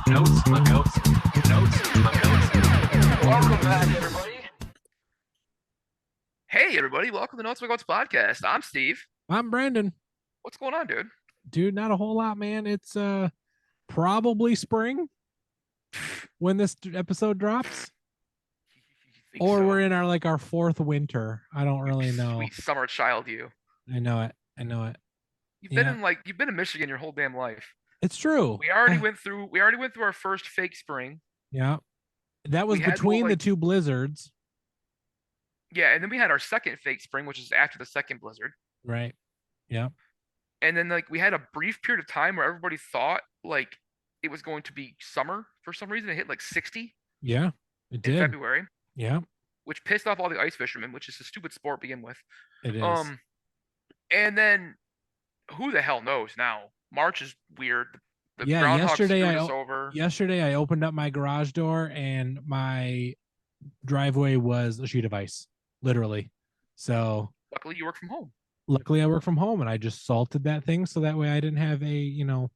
Notes, my goats. Notes, my goats. Welcome back, everybody. Hey, everybody. Welcome to Notes, my goats podcast. I'm Steve. I'm Brandon. What's going on, dude? Dude, not a whole lot, man. It's probably spring when this episode drops. Think Or so? we're in our fourth winter. I don't really know. Sweet summer child, you. I know it. You've Yeah. been in Michigan your whole damn life. It's true. We already went through our first fake spring. Yeah. That was We had between the the two blizzards. Yeah, and then we had our second fake spring, which is after the second blizzard. Right. Yeah. And then we had a brief period of time where everybody thought it was going to be summer for some reason. It hit 60 Yeah. It in did. February, Yeah. which pissed off all the ice fishermen, which is a stupid sport to begin with. It is. And then who the hell knows now? March is weird. The Yeah, groundhog screwed us over. yesterday I opened up my garage door and my driveway was a sheet of ice, literally. So Luckily, you work from home. luckily I work from home and I just salted that thing so that way I didn't have a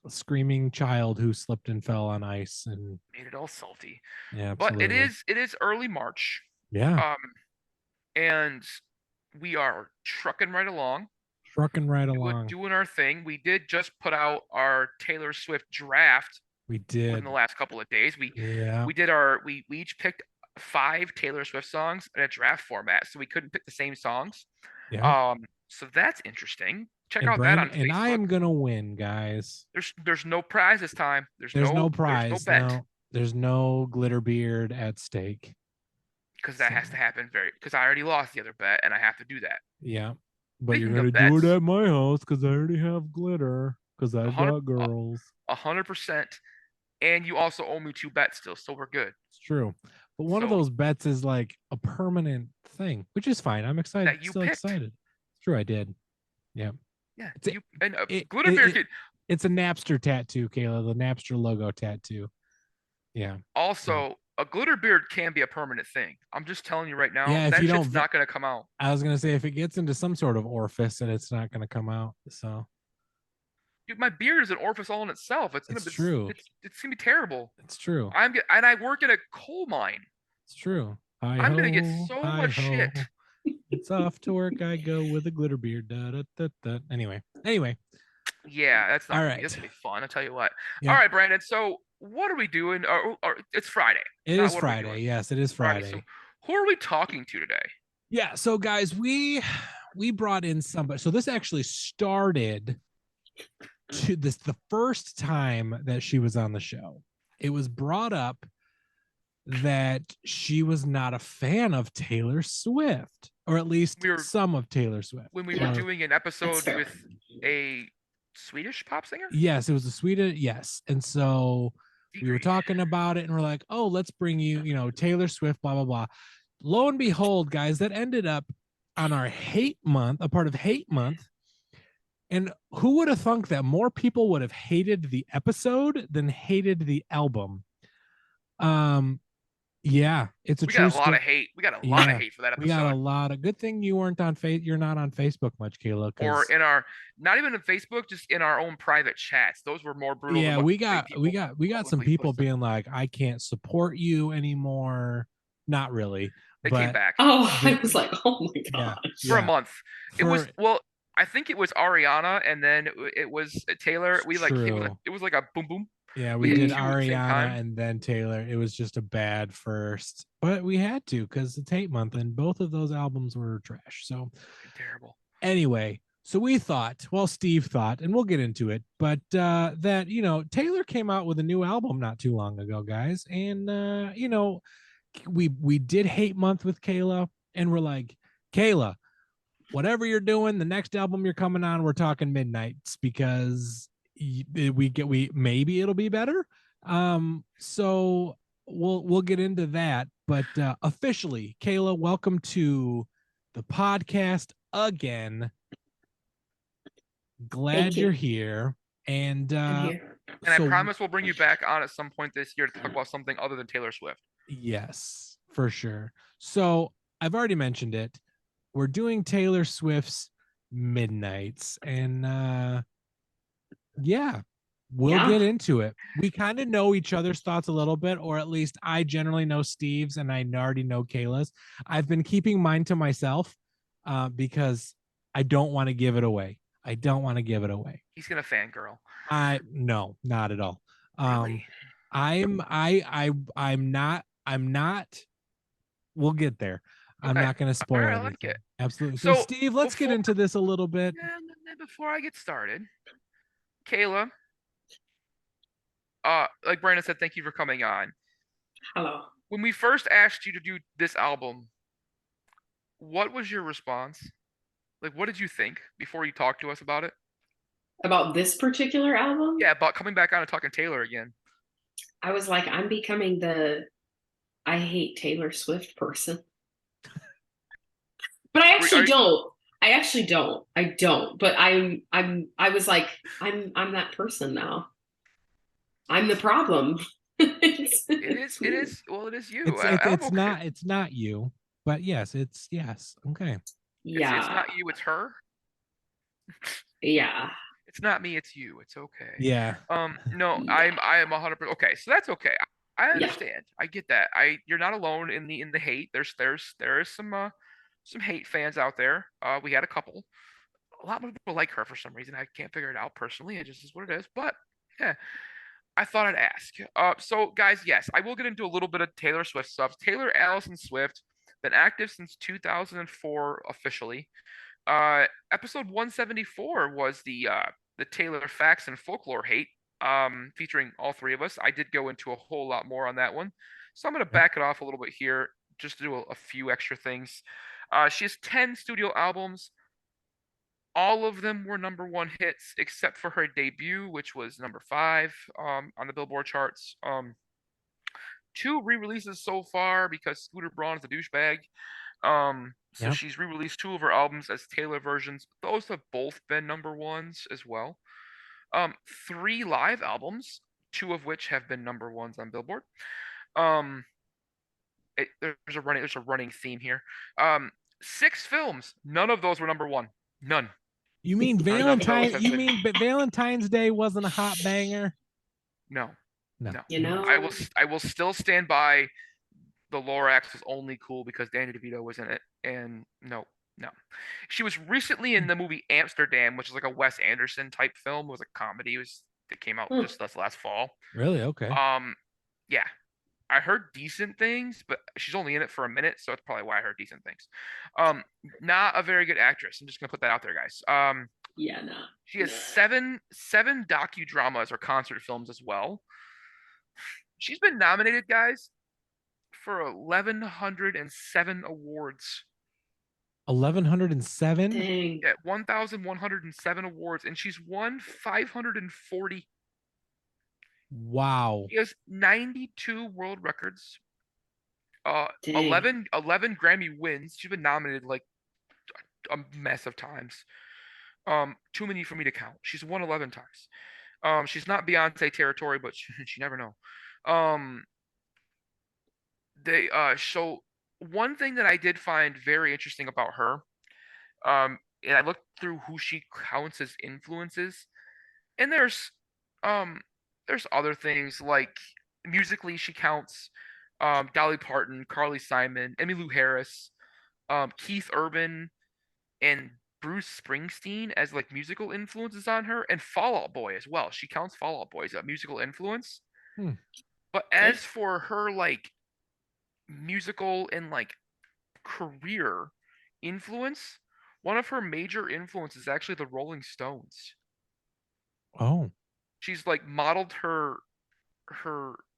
screaming child who slipped and fell on ice and Made it all salty. yeah, But absolutely. it is early March. Yeah. And we are trucking right along. Doing our thing. We did just put out our Taylor Swift draft We did. in the last couple of days. We each picked 5 Taylor Swift songs in a draft format, so we couldn't pick the same songs. Yeah. So that's interesting. Check And out that on Brandon, and Facebook. I am gonna win, guys. There's no prize this time. There's no prize. There's no bet. No, there's no glitter beard at stake. Because that has to happen because I already lost the other bet and I have to do that. Yeah. But Speaking you're of gonna do it bets, at my house because I already have glitter. Because I've 100 got girls. 100%. And you also owe me 2 bets still, so we're good. It's true. But one of those bets is like a permanent thing, which is fine. I'm excited. That you Still picked. excited. It's true, I did. Yeah. Yeah. Glitter Glitterbeard. It's a Napster tattoo, Kayla. The Napster logo tattoo. Yeah. Also, a glitter beard can be a permanent thing. I'm just telling you right now. Yeah, if that you shit's don't, not gonna come out. I was gonna say if it gets into some sort of orifice, then it's not gonna come out. So. Dude, my beard is an orifice all in itself. It's true. It's gonna be terrible. It's true. And I work in a coal mine. It's true. I'm gonna get so much shit. It's off to work I go with a glitter beard. Da, da, da, da. Anyway. Yeah, that's not all gonna right. That's gonna be fun. I'll tell you what. Yeah. All right, Brandon. So what are we doing? It's Friday. It is Friday. Yes, it is Friday. So who are we talking to today? Yeah. So guys, we brought in somebody. So this actually started the first time that she was on the show. It was brought up that she was not a fan of Taylor Swift, or at least some of Taylor Swift. When we were doing an episode with a Swedish pop singer? Yes, it was a Swedish, yes. And so we were talking about it and we're like, oh, let's bring you, Taylor Swift, blah, blah, blah. Lo and behold, guys, that ended up on our hate month, a part of hate month. And who would have thunk that more people would have hated the episode than hated the album? Yeah, it's a true story. We got a lot of hate. We got a lot of hate for that episode. We got a lot of good thing you weren't on you're not on Facebook much, Kayla. Or in our not even on Facebook, just in our own private chats. Those were more brutal. Yeah, we got some people being like, I can't support you anymore. Not really. They came back. Oh, I was like, oh my god. For a month. I think it was Ariana and then it was Taylor. It was like a boom boom. Yeah, we did Ariana and then Taylor. It was just a bad first, but we had to because it's hate month and both of those albums were trash. So terrible. Anyway, so we thought, well, Steve thought, and we'll get into it, but that, Taylor came out with a new album not too long ago, guys. And, we did hate month with Kayla and we're like, Kayla, whatever you're doing, the next album you're coming on, we're talking Midnights because maybe it'll be better. So we'll get into that, but officially, Kayla, welcome to the podcast again. Glad you're here. And I promise we'll bring you back on at some point this year to talk about something other than Taylor Swift. Yes, for sure. So I've already mentioned it. We're doing Taylor Swift's Midnights, and yeah, we'll get into it. We kind of know each other's thoughts a little bit, or at least I generally know Steve's and I already know Kayla's. I've been keeping mine to myself because I don't want to give it away. I don't want to give it away. He's gonna fangirl. No, not at all. Really? I'm not. We'll get there. Okay. I'm not going to spoil anything. I like it. Absolutely. So Steve, let's get into this a little bit. Before I get started, Kayla, like Brandon said, thank you for coming on. Hello. When we first asked you to do this album, what was your response? Like, what did you think before you talked to us about it? About this particular album? Yeah, about coming back on and talking Taylor again. I was like, I'm becoming the I hate Taylor Swift person. But I actually don't. I don't. But I was like, I'm that person now. I'm the problem. It is. Well, it is you. It's not you. But yes. Okay. Yeah. It's not you, it's her. Yeah. It's not me, it's you. It's okay. Yeah. No, yeah. I am 100%. Okay, so that's okay. I understand. Yeah. I get that. You're not alone in the hate. There is some hate fans out there. We had a couple. A lot more people like her for some reason. I can't figure it out personally. It just is what it is. But yeah, I thought I'd ask. So guys, yes, I will get into a little bit of Taylor Swift stuff. Taylor Allison Swift, been active since 2004 officially. Episode 174 was the Taylor Facts and Folklore Hate, featuring all three of us. I did go into a whole lot more on that one, so I'm gonna back it off a little bit here, just to do a few extra things. She has 10 studio albums. All of them were #1 hits, except for her debut, which was #5 on the Billboard charts. 2 re-releases so far because Scooter Braun is a douchebag. So she's re-released 2 of her albums as Taylor versions. Those have both been #1s as well. 3 live albums, 2 of which have been #1s on Billboard. There's a running theme here. 6 films, none of those were #1. None. You mean Valentine's Day wasn't a hot banger? No. You know, I will still stand by the Lorax was only cool because Danny DeVito was in it, and no. She was recently in the movie Amsterdam, which is like a Wes Anderson type film. It was a comedy. It came out just last fall. Really? Okay. Yeah. I heard decent things, but she's only in it for a minute, so that's probably why I heard decent things. Not a very good actress. I'm just gonna put that out there, guys. Yeah, no. She has seven docudramas or concert films as well. She's been nominated, guys, for 1,107 awards. 1,107? Yeah, 1,107 awards, and she's won 540. Wow. She has 92 world records. 11 Grammy wins. She's been nominated like a mess of times. Too many for me to count. She's won 11 times. She's not Beyonce territory, but she never know. So one thing that I did find very interesting about her, and I looked through who she counts as influences, and there's other things like musically she counts Dolly Parton, Carly Simon, Emmylou Harris, Keith Urban, and Bruce Springsteen as like musical influences on her, and Fall Out Boy as well. She counts Fall Out Boy as a musical influence. But as for her like musical and like career influence, one of her major influences is actually the Rolling Stones. Oh. She's like modeled her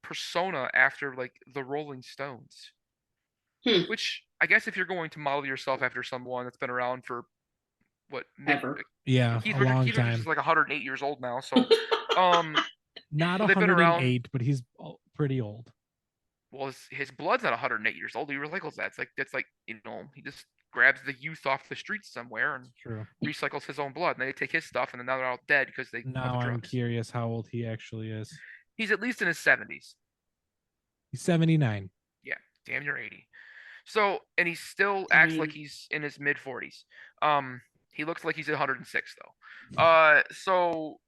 persona after like the Rolling Stones. Which I guess if you're going to model yourself after someone that's been around for what ever. Yeah, Keith a long time. He's like 108 years old now, so not 108, but he's pretty old. Well, his blood's not 108 years old. He recycles that. It's like you know, he just grabs the youth off the streets somewhere and recycles his own blood. And they take his stuff, and then now they're all dead because they. Now I'm curious how old he actually is. He's at least in his 70s. He's 79. Yeah, damn near 80. So, and he still acts like he's in his mid 40s. He looks like he's 106 though. So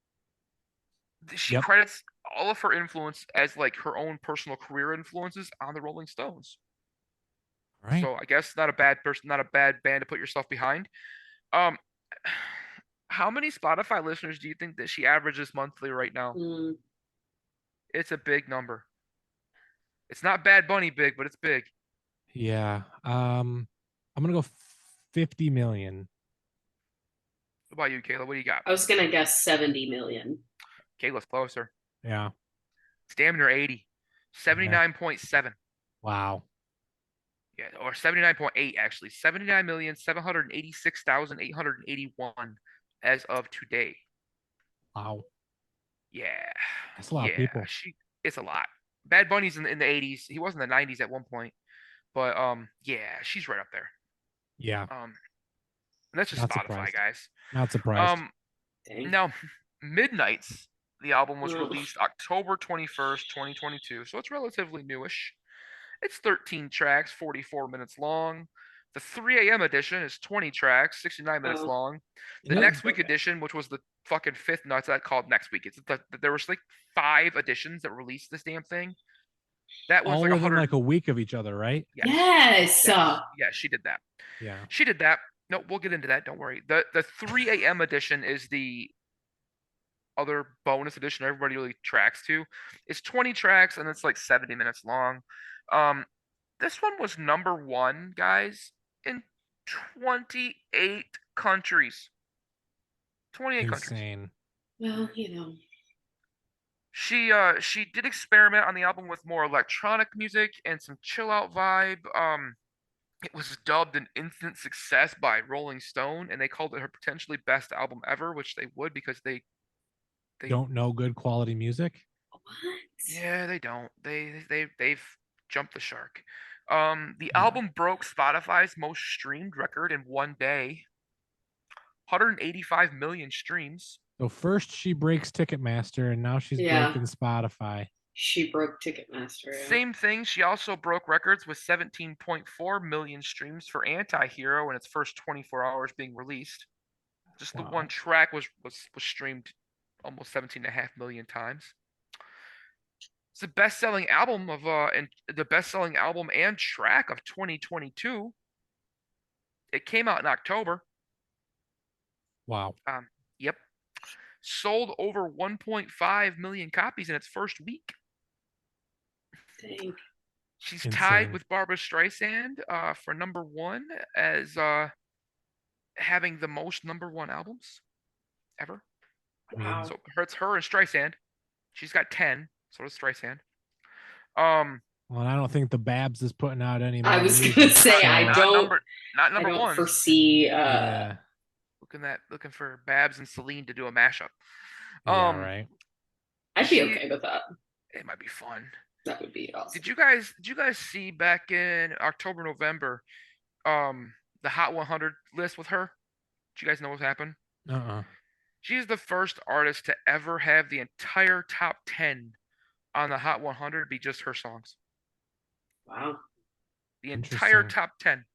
She Yep. credits all of her influence as like her own personal career influences on the Rolling Stones. Right. So I guess not a bad person, not a bad band to put yourself behind. Um, how many Spotify listeners do you think that she averages monthly right now? Mm, It's a big number. It's not Bad Bunny big, but it's big. Yeah. I'm gonna go 50 million. What about you, Kayla? What do you got? I was gonna guess 70 million. Kayla's closer. Yeah. It's damn near 80. Yeah. 79.7. Wow. Yeah, or 79.8 actually. 79,786,881 as of today. Wow. Yeah. That's a lot of Yeah, people. it's a lot. Bad Bunny's in the 80s. He was in the 90s at one point. But yeah, she's right up there. Yeah. And that's just Not Spotify, surprised. guys. Not surprised. Um Dang. now Midnights, the album was Ugh. released October 21st, 2022, so it's relatively newish. It's 13 tracks, 44 minutes long. The 3 a.m. edition is 20 tracks, 69 minutes Oh, long. The Yep. next week edition, which was the fucking fifth nuts, that called next week. There was like 5 editions that released this damn thing. That one's All like within 100. like a week of each other, right? Yes, yes. yes, she did that. Yeah. She did that. No, we'll get into that. Don't worry. The 3 a.m. edition is the other bonus edition everybody really tracks to. It's 20 tracks and it's like 70 minutes long. Um, this one was number 1, guys, in 28 countries. 28 countries. Insane. Well, you know. She did experiment on the album with more electronic music and some chill out vibe. It was dubbed an instant success by Rolling Stone, and they called it her potentially best album ever, which they would because they Don't know good quality music. What? yeah, they don't. They've jumped the shark. The Yeah. album broke Spotify's most streamed record in one day. 185 million streams. So first she breaks Ticketmaster and now she's Yeah. breaking Spotify. She broke Ticketmaster. Yeah. Same thing, she also broke records with 17.4 million streams for Anti-Hero in its first 24 hours being released. Just the Wow. one track was streamed almost 17.5 million times. It's the best-selling album of and the best-selling album and track of 2022. It came out in October. Wow. Yep. Sold over 1.5 million copies in its first week. Dang. She's Insane. tied with Barbara Streisand for number 1 as having the most number 1 albums ever. Wow. So it's her and Streisand. She's got 10. So does Streisand. Well, I don't think the Babs is putting out any more. I was music, gonna say so- I not don't. not I number don't one. foresee. Yeah. Looking for Babs and Celine to do a mashup. Yeah. Right. I'd be okay with that. It might be fun. That would be awesome. Did you guys see back in October, November, the Hot 100 list with her? Did you guys know what happened? She's the first artist to ever have the entire top 10 on the Hot 100 be just her songs. Wow. The entire Interesting. top 10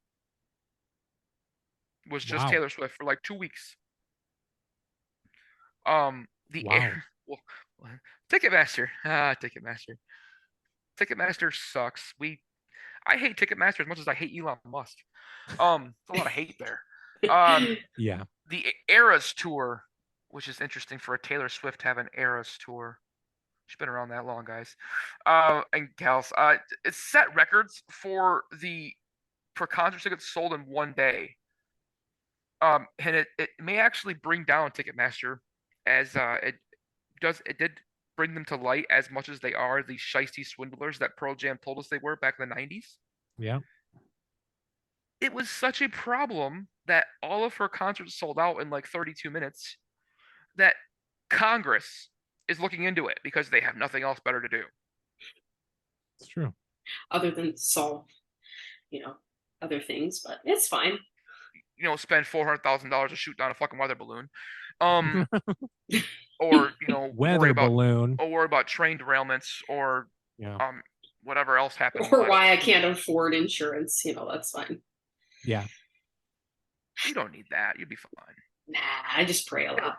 was just Wow. Taylor Swift for like 2 weeks. The Wow. air well, Ticketmaster. Ticketmaster. Ticketmaster sucks. I hate Ticketmaster as much as I hate Elon Musk. There's a lot of hate there. Yeah. The Eras tour, which is interesting for a Taylor Swift to have an Eras tour. She's been around that long, guys. And gals. It set records for concert tickets sold in one day. And it may actually bring down Ticketmaster as it did bring them to light as much as they are the shisty swindlers that Pearl Jam told us they were back in the 90s. Yeah. It was such a problem that all of her concerts sold out in like 32 minutes that Congress is looking into it because they have nothing else better to do. It's true. Other than solve, other things, but it's fine. Spend $400,000 to shoot down a fucking weather balloon. Or weather balloon. Or worry about train derailments or whatever else happened. Or why I can't afford insurance. That's fine. Yeah. You don't need that. You'd be fine. Nah, I just pray a lot.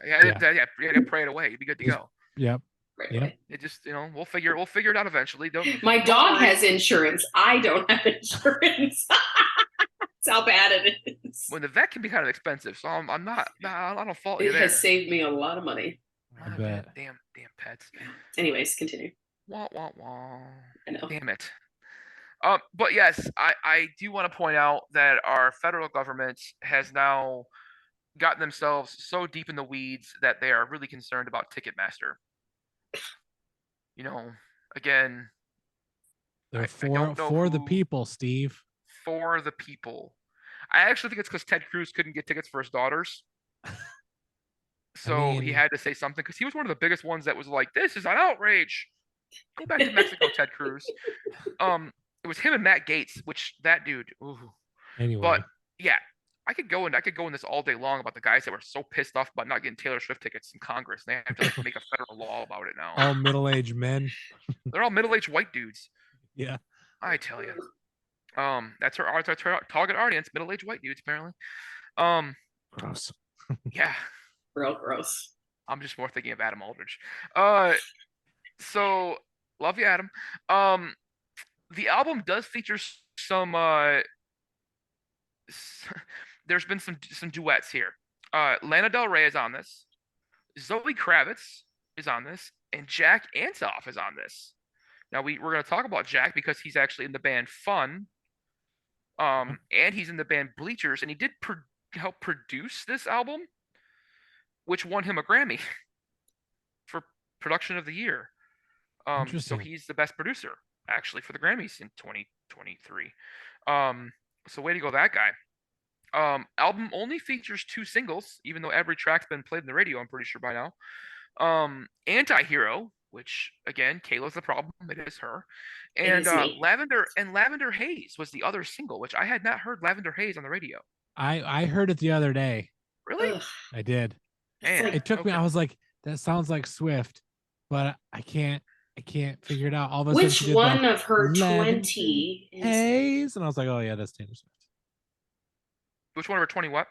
Yeah, pray it away. You'd be good to go. Yep. right Yep. away. It just, we'll figure it out eventually. My Don't dog worry. has insurance. I don't have insurance. That's how bad it is. When the vet can be kind of expensive, so I'm not, I don't fault you It there. has saved me a lot of money. I bet. Damn pets. Anyways, continue. Wah wah wah. I know. Damn it. But yes, I do want to point out that our federal government has now gotten themselves so deep in the weeds that they are really concerned about Ticketmaster. Again, They're I don't know for the who people, Steve. for the people. I actually think it's because Ted Cruz couldn't get tickets for his daughters. So he had to say something because he was one of the biggest ones that was like, "This is an outrage." Go back to Mexico, Ted Cruz. It was him and Matt Gaetz, which that dude. Ooh. Anyway. But yeah, I could go in this all day long about the guys that were so pissed off about not getting Taylor Swift tickets in Congress. They have to like make a federal law about it now. All middle-aged men. They're all middle-aged white dudes. Yeah. I tell you. That's our target audience, middle-aged white dudes apparently. Gross. Yeah. Real gross. I'm just more thinking of Adam Aldridge. So love you, Adam. The album does feature some there's been some duets here. Lana Del Rey is on this. Zoe Kravitz is on this, and Jack Antonoff is on this. Now we're going to talk about Jack because he's actually in the band Fun, and he's in the band Bleachers, and he did help produce this album, which won him a Grammy for production of the year. So he's the best producer actually for the Grammys in 2023. So way to go, that guy. Album only features 2 singles, even though every track's been played in the radio, I'm pretty sure by now. Anti-Hero, which again, Kayla's the problem, it is her. And Lavender Haze was the other single, which I had not heard Lavender Haze on the radio. I heard it the other day. Really? Ugh. I did. Man, it took me, I was like, that sounds like Swift, but I can't figure it out. All of a Which sudden, one of her 20 is Haze? And I was like, oh yeah, that's Taylor Swift. Which one of her 20 what?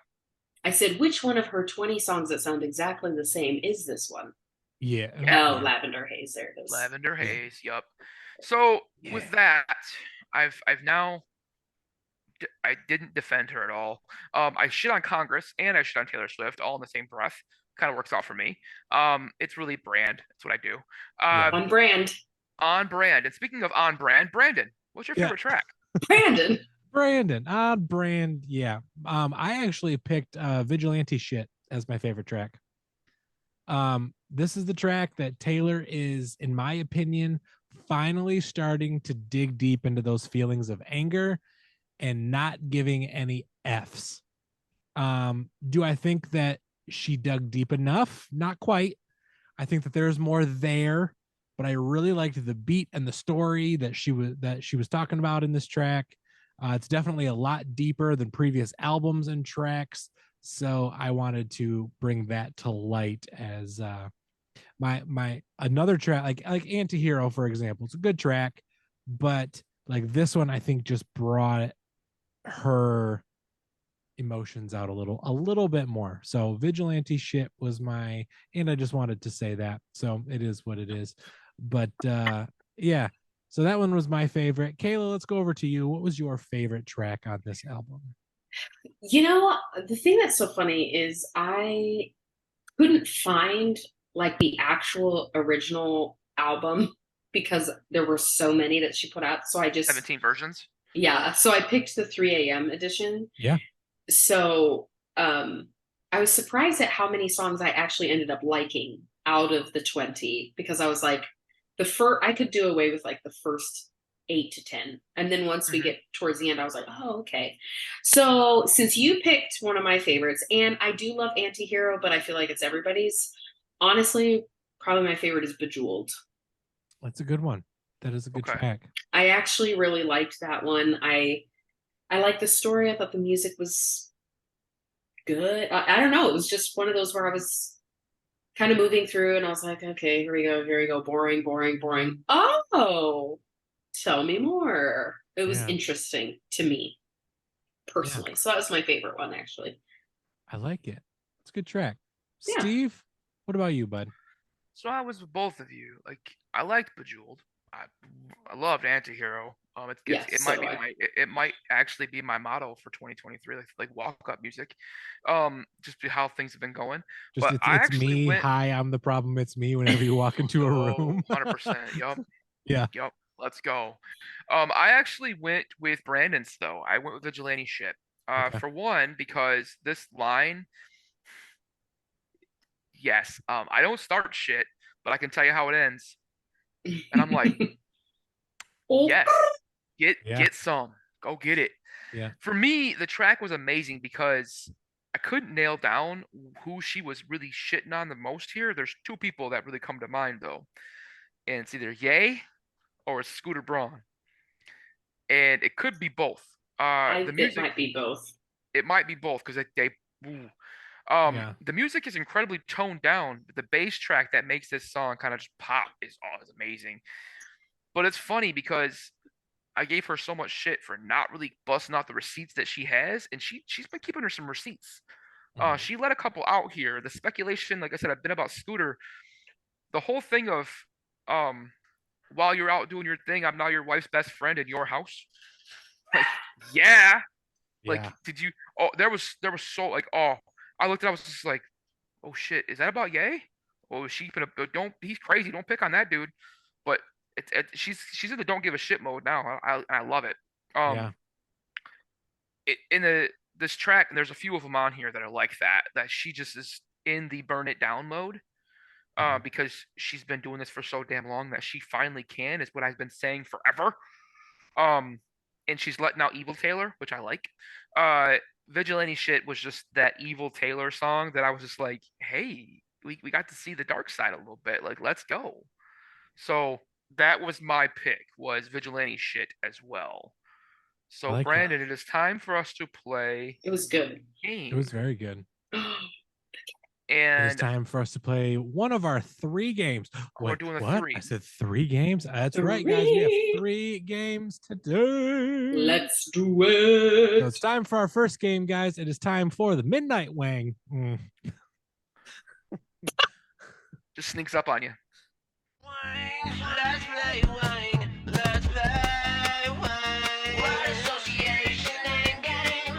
I said, which one of her 20 songs that sound exactly the same is this one? Yeah. Oh, Lavender Haze. There it is. Lavender Haze. Yup. So with that, I've now I didn't defend her at all. I shit on Congress and I shit on Taylor Swift all in the same breath. Kind of works out for me. It's really brand. That's what I do. On brand. On brand. And speaking of on brand, Brandon, what's your favorite track? Brandon, on brand. Yeah. I actually picked Vigilante Shit as my favorite track. This is the track that Taylor is, in my opinion, finally starting to dig deep into those feelings of anger and not giving any F's. Do I think that she dug deep enough? Not quite. I think that there's more there, but I really liked the beat and the story that she was talking about in this track. It's definitely a lot deeper than previous albums and tracks. So I wanted to bring that to light as my another track, like Anti-Hero, for example. It's a good track, but like this one, I think just brought her emotions out a little bit more. So Vigilante Shit was and I just wanted to say that. So it is what it is. But yeah. So that one was my favorite. Kayla, let's go over to you. What was your favorite track on this album? You know, the thing that's so funny is I couldn't find like the actual original album because there were so many that she put out. So I just 17 versions. Yeah. So I picked the 3 a.m. edition. Yeah. So I was surprised at how many songs I actually ended up liking out of the 20 because I was like, I could do away with like the first 8 to 10. And then once we get towards the end, I was like, oh, okay. So since you picked one of my favorites, and I do love Anti-Hero, but I feel like it's everybody's, honestly, probably my favorite is Bejeweled. That's a good one. That is a good track. I actually really liked that one. I liked the story. I thought the music was good. I don't know. It was just one of those where I was kind of moving through and I was like, okay, here we go. Boring. Oh, tell me more. It was interesting to me personally. So that was my favorite one, actually. I like it. It's a good track. Yeah. Steve, what about you, bud? So I was with both of you. Like I liked Bejeweled. I I loved Antihero. It Yes, might so be I. it might actually be my motto for 2023, like walk up music, just how things have been going. Just But I it's actually me. went. Hi, I'm the problem. It's me. Whenever you walk into a Yo, room. 100%. Yup, Yeah. yup. Let's go. I actually went with Brandon's though. I went with Vigilante Shit. Okay. For one, because this line, yes, I don't start shit, but I can tell you how it ends, and I'm like, Oh, yes, Yeah. get some, go get it. Yeah. For me, the track was amazing because I couldn't nail down who she was really shitting on the most here. There's two people that really come to mind though, and it's either Ye or it's Scooter Braun, and it could be both. The it music, might be both. it might be both because ooh. Yeah. The music is incredibly toned down. But the bass track that makes this song kind of just pop is amazing. But it's funny because I gave her so much shit for not really busting out the receipts that she has, and she's been keeping her some receipts. Mhm. She let a couple out here. The speculation, like I said, I've been about Scooter. The whole thing of um, while you're out doing your thing, I'm now your wife's best friend in your house. Like, yeah. Like, Yeah. did you? Oh, there was so like, oh, I looked at, I was just like, oh shit, is that about Ye? Oh, is she gonna? Don't. He's crazy. Don't pick on that dude. But she's in the don't give a shit mode now. I love it. Yeah. Um, in the this track, and there's a few of them on here that are like that. That she just is in the burn it down mode. Mhm. Because she's been doing this for so damn long that she finally can is what I've been saying forever. Um, and she's letting out Evil Taylor, which I like. Uh, Vigilante Shit was just that Evil Taylor song that I was just like, hey, we got to see the dark side a little bit. Like, let's go. So that was my pick, was Vigilante Shit as well. I So like it. Brandon, it is time for us to play It was good. a It was game. very good. It is And time for us to play one of our three games. we're Wait, doing the what? I three. said three games? That's right, guys. We have Three. three games today. Let's do So it. it's time for our first game, guys. It is time for the Midnight Wang. Just sneaks up on you. Let's play wine. Let's play wine. Word association and game.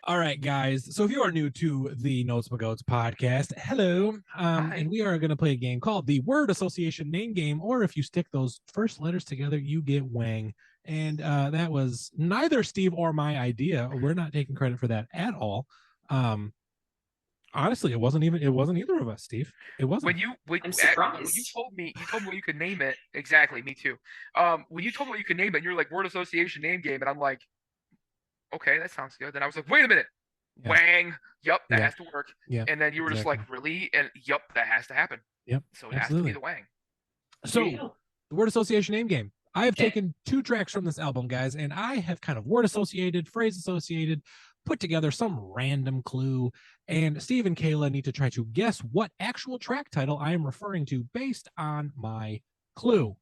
All right, guys. So if you are new to the Notes My Goats podcast, hello. Hi. And we are going to play a game called the Word Association Name Game, or if you stick those first letters together, you get Wang. And that was neither Steve or my idea. We're not taking credit for that at all. Honestly, it wasn't either of us, Steve. It wasn't. When I'm you surprised. told me what you could name it. Exactly, me too. When you told me what you could name it, and you're like word association name game, and I'm like, okay, that sounds good. Then I was like, wait a minute, Yeah. Wang. Yup, that Yeah. has to work. Yeah. And then you were just Exactly. like, really? And yup, that has to happen. Yep. So it has to be Absolutely. the Wang. There you So go. the word association name game. I have Okay. taken two tracks from this album, guys, and I have kind of word associated, phrase associated, put together some random clue. And Steve and Kayla need to try to guess what actual track title I am referring to based on my clue.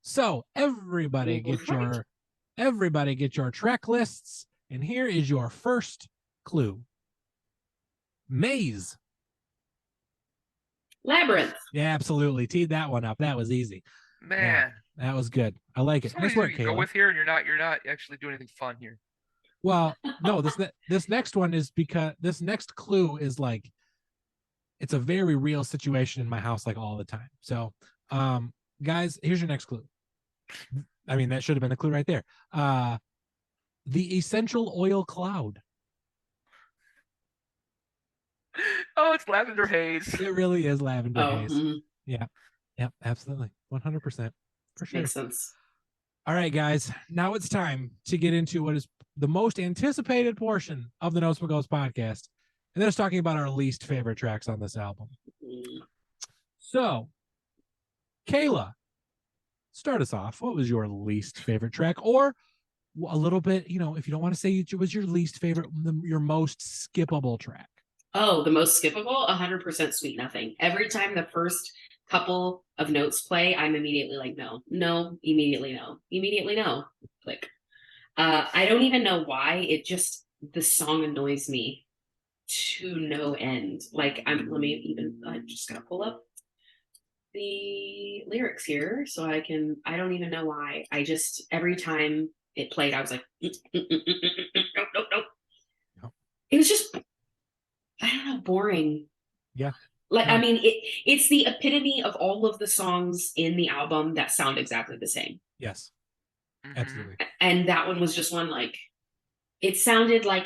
So everybody get your track lists, and here is your first clue. Maze. Labyrinth. Yeah, absolutely. Teed that one up. That was easy. Man, Yeah, that was good. I like it. some of Nice these work, you can go Kayla. with here, and you're not actually doing anything fun here. Well, no, this next one is because this next clue is like it's a very real situation in my house, like all the time. So, guys, here's your next clue. I mean, that should have been a clue right there. The essential oil cloud. Oh, it's Lavender Haze. It really is lavender Oh, haze. Yeah, yep, absolutely, 100% for sure. makes sense. All right, guys, now it's time to get into what is the most anticipated portion of the Notes Goes podcast, and that's talking about our least favorite tracks on this album. Mm. So, Kayla, start us off. What was your least favorite track, or a little bit, if you don't want to say it was your least favorite, your most skippable track? Oh, the most skippable, 100% Sweet Nothing. Every time the first couple of notes play, I'm immediately like, no, no, immediately no, immediately no. Click. I don't even know why. The song annoys me to no end. Like, I'm just gonna pull up the lyrics here so I can. I don't even know why. I just every time it played, I was like, nope, nope, nope. No. It was just, I don't know, boring. Yeah. Like, No. I mean, it's the epitome of all of the songs in the album that sound exactly the same. Yes. Mhm. Absolutely. And that one was just one like, it sounded like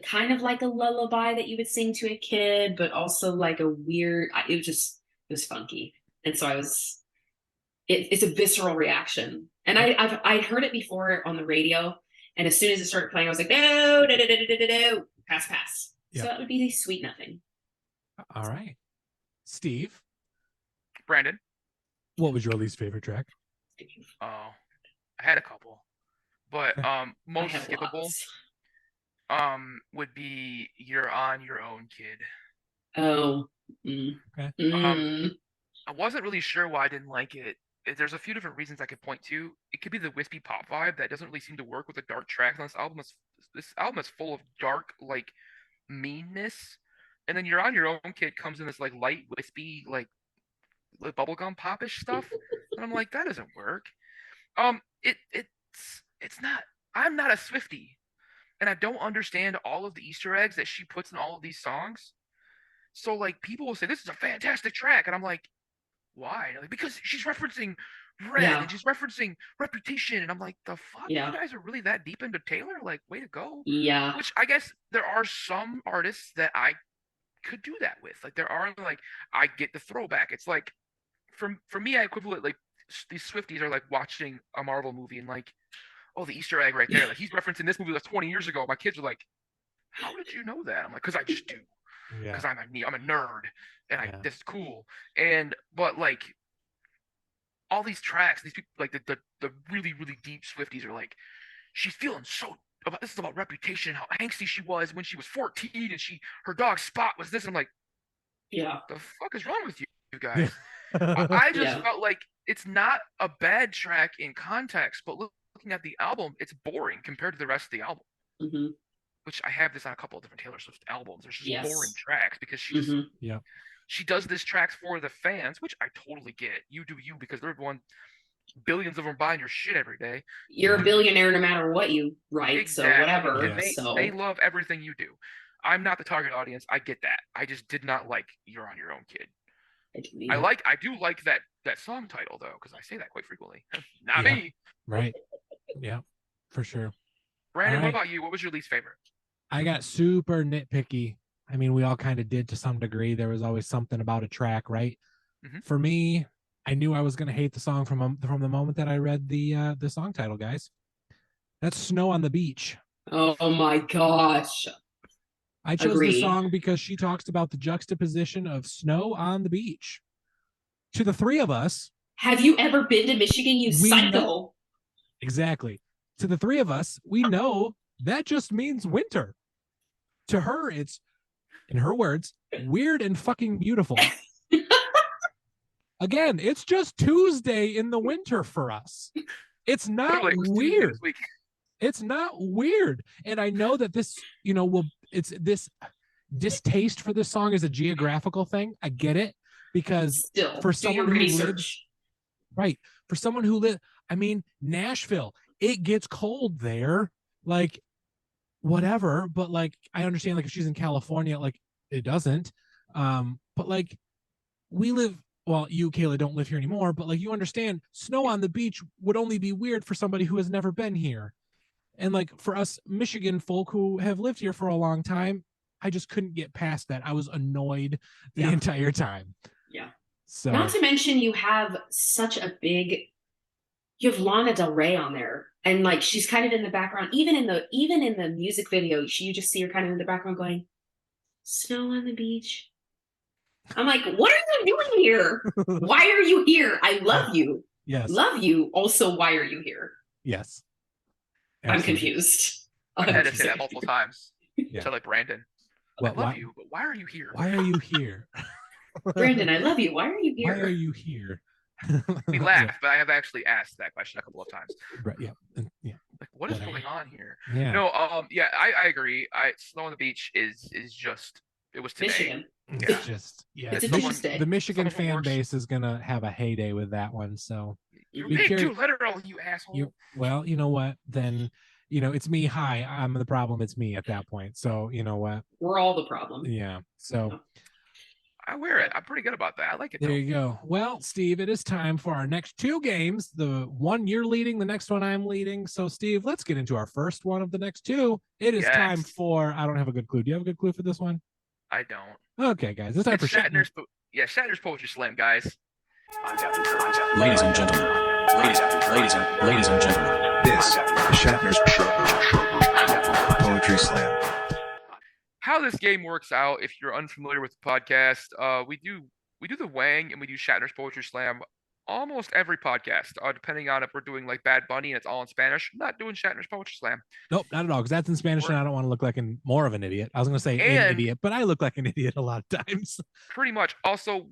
kind of like a lullaby that you would sing to a kid, but also like a weird, it was funky. And so it's a visceral reaction. And I'd heard it before on the radio. And as soon as it started playing, I was like, no, no, no, no, no, no, no, pass, pass. So Yeah. that would be Sweet Nothing. All right. Steve, Brandon. what was your least favorite track? Oh, I had a couple, but I most have skippable lots. would be "You're on Your Own, Kid." Oh. Okay. I wasn't really sure why I didn't like it. There's a few different reasons I could point to. It could be the wispy pop vibe that doesn't really seem to work with the dark tracks on this album. This album is full of dark, like, meanness, and then "You're on Your Own, Kid" comes in this like light, wispy, like bubblegum popish stuff, and I'm like, that doesn't work. It's not. I'm not a Swiftie, and I don't understand all of the Easter eggs that she puts in all of these songs. So like people will say this is a fantastic track, and I'm like, why? Like, because she's referencing Red Yeah. and she's referencing Reputation, and I'm like, the fuck? You Yeah. guys are really that deep into Taylor? Like, way to go. Yeah. Which I guess there are some artists that I could do that with. Like there are like I get the throwback. It's like for me, I equivalent like these Swifties are like watching a Marvel movie and like, oh, the Easter egg right there. Like he's referencing this movie that's 20 years ago. My kids are like, how did you know that? I'm like, because I just do. Yeah. Because I'm a nerd and Yeah. this is cool. And but like all these tracks, these people like the really really deep Swifties are like, she's feeling so. This is about Reputation, how angsty she was when she was 14, and her dog Spot was this. And I'm like, Yeah. the fuck is wrong with you guys? I just Yeah. felt like it's not a bad track in context, but looking at the album, it's boring compared to the rest of the album. hmm Which I have this on a couple of different Taylor Swift albums. There's just Yes. boring tracks because hmm Yeah. she does this tracks for the fans, which I totally get. You do you because they're one billions of them buying your shit every day. You're a Yeah. billionaire no matter what you write, Exactly. so whatever. And Yes. So they love everything you do. I'm not the target audience. I get that. I just did not like "You're on Your Own, Kid." I do like that song title though, because I say that quite frequently. Not Yeah. me. Right. Yeah. For sure. Brandon, All what right. about you? What was your least favorite? I got super nitpicky. I mean, we all kind of did to some degree. There was always something about a track, right? Mhm. For me, I knew I was going to hate the song from the moment that I read the song title, guys. That's "Snow on the Beach." Oh my gosh. I chose the Agree. song because she talks about the juxtaposition of snow on the beach. To the three of us, Have you ever been to Michigan, you We psycho? know- exactly. To the three of us, we know that just means winter. To her, it's, in her words, weird and fucking beautiful. Again, it's just Tuesday in the winter for us. It's not Literally, it was Tuesday weird. this week. It's not weird. And I know that this, it's this distaste for this song is a geographical thing. I get it. Because Still, for do someone your who research. lives, right, for someone who lives, I mean, Nashville, it gets cold there, like whatever, but like I understand, like if she's in California, like it doesn't. But like we live, well, you, Kayla, don't live here anymore, but like you understand, snow on the beach would only be weird for somebody who has never been here. And like for us Michigan folk who have lived here for a long time, I just couldn't get past that. I was annoyed the Yeah. entire time. Yeah. So Not to mention you have such a big, you have Lana Del Rey on there, and like she's kind of in the background. Even in the music video, you just see her kind of in the background going, "Snow on the beach." I'm like, what are you doing here? Why are you here? I love you. yes, Love you. Also, why are you here? yes, I'm absolutely. confused. I've had to I'm say that multiple times. Yeah. To like Brandon, Well, I love you, but why are you here? Why are you here? Brandon, I love you. Why are you here? Why are you here? We laugh, but I have actually asked that question a couple of times. Right, yeah, yeah, Like, what is Whatever. going on here? yeah. No, yeah, I agree. Snow on the Beach is just It was today. Michigan. It's Yeah. just It's a someone- Tuesday. the Michigan someone who fan works- base is gonna have a heyday with that one. So You're Be being curious- too literal, you asshole. well, you know what? Then it's me. Hi, I'm the problem. It's me at that point. So you know what? We're all the problem. Yeah. So I wear it. I'm pretty good about that. I like it. there Though. you go. Well, Steve, it is time for our next 2 games. The one you're leading, the next one I'm leading. So, Steve, let's get into our first one of the next 2. It is Yes. time for. I don't have a good clue. Do you have a good clue for this one? I don't. Okay, guys, it's time It's for Shatner. Shatner's Poetry Slam, guys. Ladies and gentlemen, ladies and gentlemen, this is Shatner's Poetry Slam. How this game works out, if you're unfamiliar with the podcast, we do the Wang and we do Shatner's Poetry Slam almost every podcast, depending on if we're doing like Bad Bunny and it's all in Spanish. I'm not doing Shatner's Poetry Slam. Nope, not at all, because that's in Spanish, and I don't want to look like more of an idiot. I was going to say an And- idiot, but I look like an idiot a lot of times. Pretty much. Also,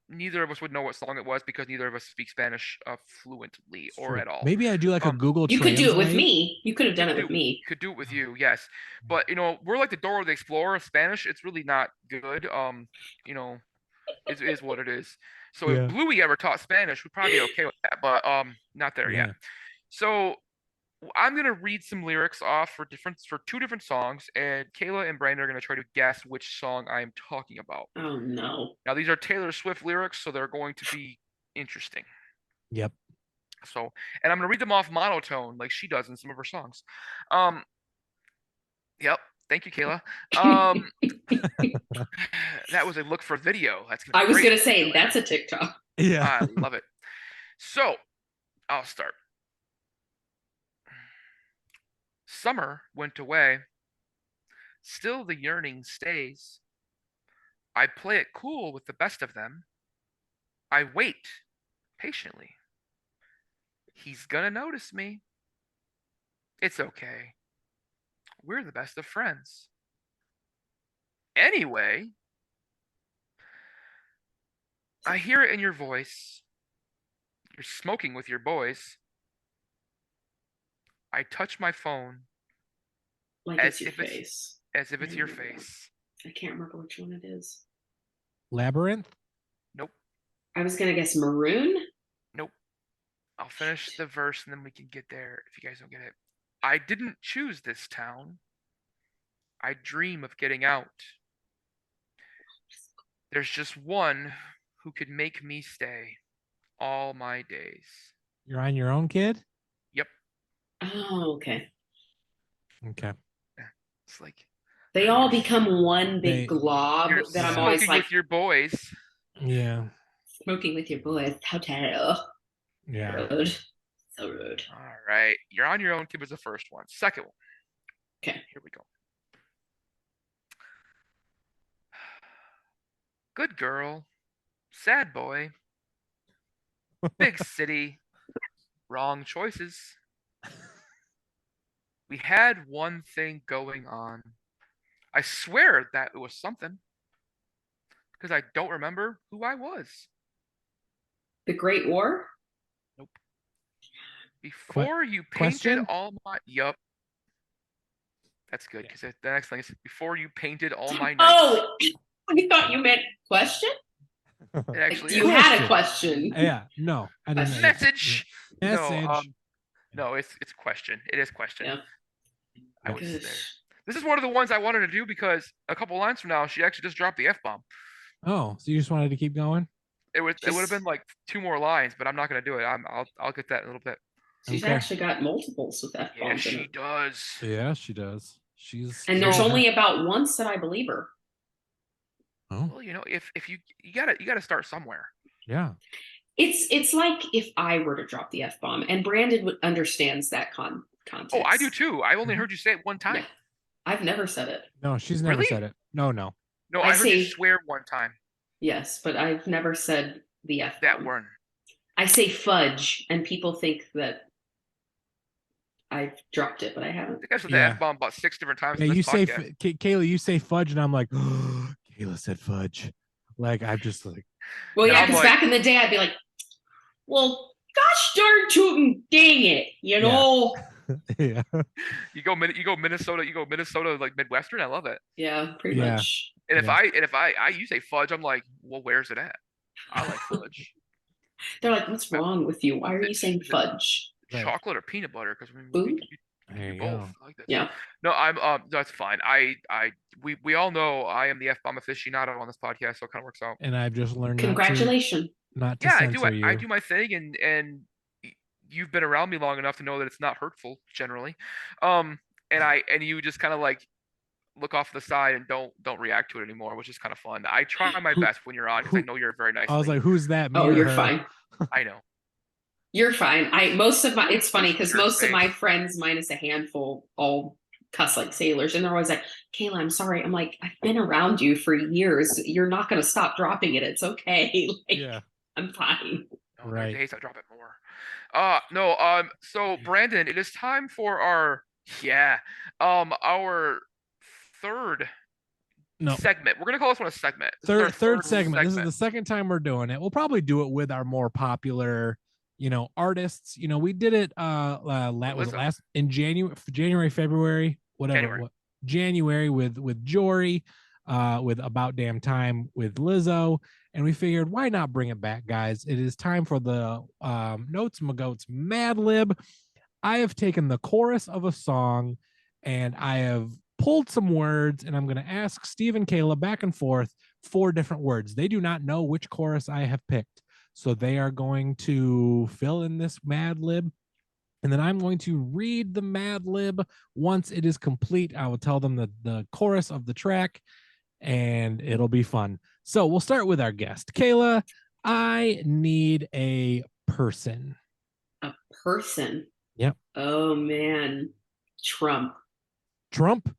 neither of us would know what song it was because neither of us speak Spanish fluently or True. at all. Maybe I do like a Google You could do it with Translate. me. You could have done it with me. Could do it with you, yes. But we're like the Dora the Explorer of Spanish. It's really not good. It is what it is. So Yeah. if Bluey ever taught Spanish, we'd probably be okay with that. But not there Yeah. yet. So I'm gonna read some lyrics off for 2 different songs, and Kayla and Brandon are gonna try to guess which song I'm talking about. Oh no. Now these are Taylor Swift lyrics, so they're going to be interesting. Yep. So, and I'm gonna read them off monotone like she does in some of her songs. Yep. Thank you, Kayla. That was a look for video. That's gonna be I was great. gonna say that's a TikTok. Yeah. I love it. So, I'll start. Summer went away. Still the yearning stays. I play it cool with the best of them. I wait patiently. He's gonna notice me. It's okay. We're the best of friends. Anyway, I hear it in your voice. You're smoking with your boys. I touch my phone Like As it's your if it's- face. as if it's your remember. face. I can't remember which one it is. Labyrinth. Nope, I was gonna guess maroon. nope. I'll finish the verse and then we can get there if you guys don't get it. I didn't choose this town. I dream of getting out. There's just one who could make me stay all my days. You're on your own, kid. Yep. Oh, okay. Okay. It's like They all become one They- big glob you're that I'm smoking always like with your boys. Yeah. smoking with your boys. How terrible. Yeah. Rude. So rude. All right. You're on your own, kid was the first one. Second one. Okay. Here we go. Good girl. Sad boy. Big city. Wrong choices. We had one thing going on. I swear that it was something. Because I don't remember who I was. The Great War? Before you painted question? all my. Yup. That's good. Because the next thing is before you painted all my nights. Oh, I thought you meant question? It Like, actually you is. had a question. Yeah. No. I didn't. know. Message. Message. No, it's question. It is question. Yeah. I was Good. there. This is one of the ones I wanted to do because a couple lines from now, she actually just dropped the F bomb. Oh, so you just wanted to keep going? It would have Just- been like 2 more lines, but I'm not gonna do it. I'll get that in a little bit. She's Okay. actually got multiples with that Yeah, bomb. she does. Yeah, she does. She's And there's she's- only about once that I believe her. Oh, Well, if you gotta start somewhere. yeah. It's like if I were to drop the F bomb, and Brandon understands that context. Oh, I do too. I only Mhm. heard you say it one time. Yeah. I've never said it. No, she's never Really? said it. No. No, I I heard you see. swear one time. Yes, but I've never said the F That bomb. one. I say fudge, and people think that I've dropped it, but I I haven't. think I said the Yeah. F bomb about 6 different times. Yeah, in you this say podcast. Kayla, you say fudge, and I'm like, Kayla said fudge. Like I'm just like, Well, And yeah, I'm because like- back in the day, I'd be like, well, gosh darn tootin' dang it, you know? yeah. You go Minnesota like Midwestern. I love it. Yeah, pretty Yeah. much. And if Yeah. you say fudge, I'm like, well, where's it at? I like fudge. They're like, what's wrong with you? Why are you saying fudge? Right. Chocolate or peanut butter? Because we Food? There do you both. go. I like that. Yeah. No, that's fine. We all know I am the F-bomb aficionado on this podcast, so it kind of works out. And I've just learned Congratulations. not to Yeah, censor you. I do my thing, and you've been around me long enough to know that it's not hurtful generally. And you just kind of like look off to the side and don't react to it anymore, which is kind of fun. I try my best when you're on because I know you're a very nice I was lady. like, who's that? Me Oh, or you're her? fine. I know. You're fine. It's funny because Your most of my face. friends, minus a handful, all cuss like sailors, and they're always like, "Kayla, I'm sorry." I'm like, "I've been around you for years. You're not going to stop dropping it. It's okay. Like, Yeah. I'm fine." No, Right. days I drop it more. No. So Brandon, it is time for our third No. segment. We're gonna call this one a segment. This is our Third segment. This is the second time we're doing it. We'll probably do it with our more popular, artists. We did it was it last in January, February, whatever. January with Jory, with About Damn Time with Lizzo, and we figured why not bring it back, guys? It is time for the Notes Magoats Mad Lib. I have taken the chorus of a song and I have pulled some words, and I'm going to ask Steve and Kayla back and forth 4 different words. They do not know which chorus I have picked. So they are going to fill in this Mad Lib. And then I'm going to read the Mad Lib. Once it is complete, I will tell them the chorus of the track, and it'll be fun. So we'll start with our guest. Kayla, I need a person. A person. Yep. Oh man, Trump. Trump?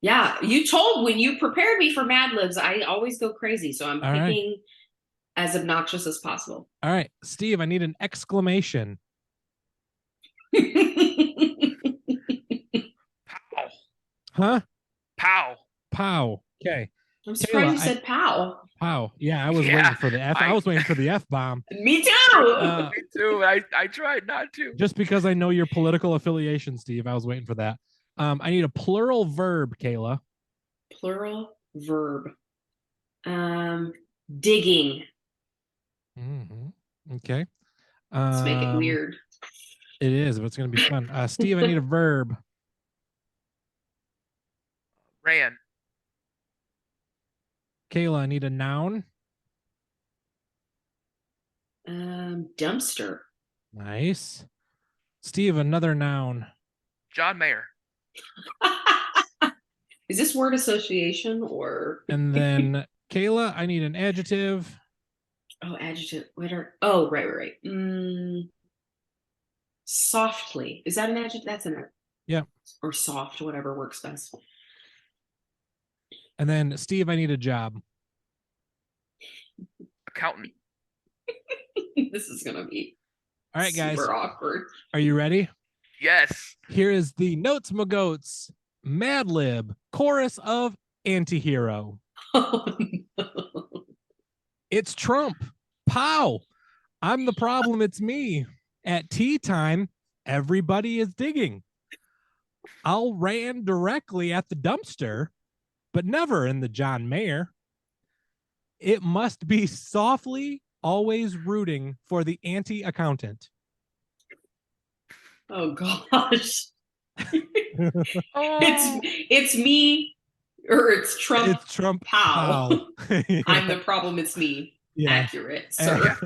Yeah, when you prepared me for Mad Libs, I always go crazy. So I'm picking as obnoxious as possible. All right, Steve, I need an exclamation. Pow. Huh? Pow. Pow. Okay. I'm surprised Kayla, you said pow. Pow. Yeah, I was waiting for the F. I was waiting for the F bomb. Me too. Me too. I tried not to. Just because I know your political affiliation, Steve, I was waiting for that. I need a plural verb, Kayla. Plural verb. Digging. Mm-hmm. Okay. Let's make it weird. It is, but it's going to be fun. Steve, I need a verb. Ran. Kayla, I need a noun. Dumpster. Nice. Steve, another noun. John Mayer. Is this word association or? And then Kayla, I need an adjective. Oh, adjective. Right. Softly. Is that an adjective? That's an. Yeah. Or soft, whatever works best. And then Steve, I need a job. Accountant. This is gonna be all right, guys. Super awkward. Are you ready? Yes. Here is the Notes Magoats Mad Lib chorus of Antihero. Oh, no. It's Trump. Pow. I'm the problem. It's me. At tea time, everybody is digging. I'll ran directly at the dumpster, but never in the John Mayer. It must be softly always rooting for the anti-accountant. Oh gosh. Oh. It's me, or it's Trump. It's Trump. Pow. Yeah. I'm the problem. It's me. Yeah. Accurate, sir.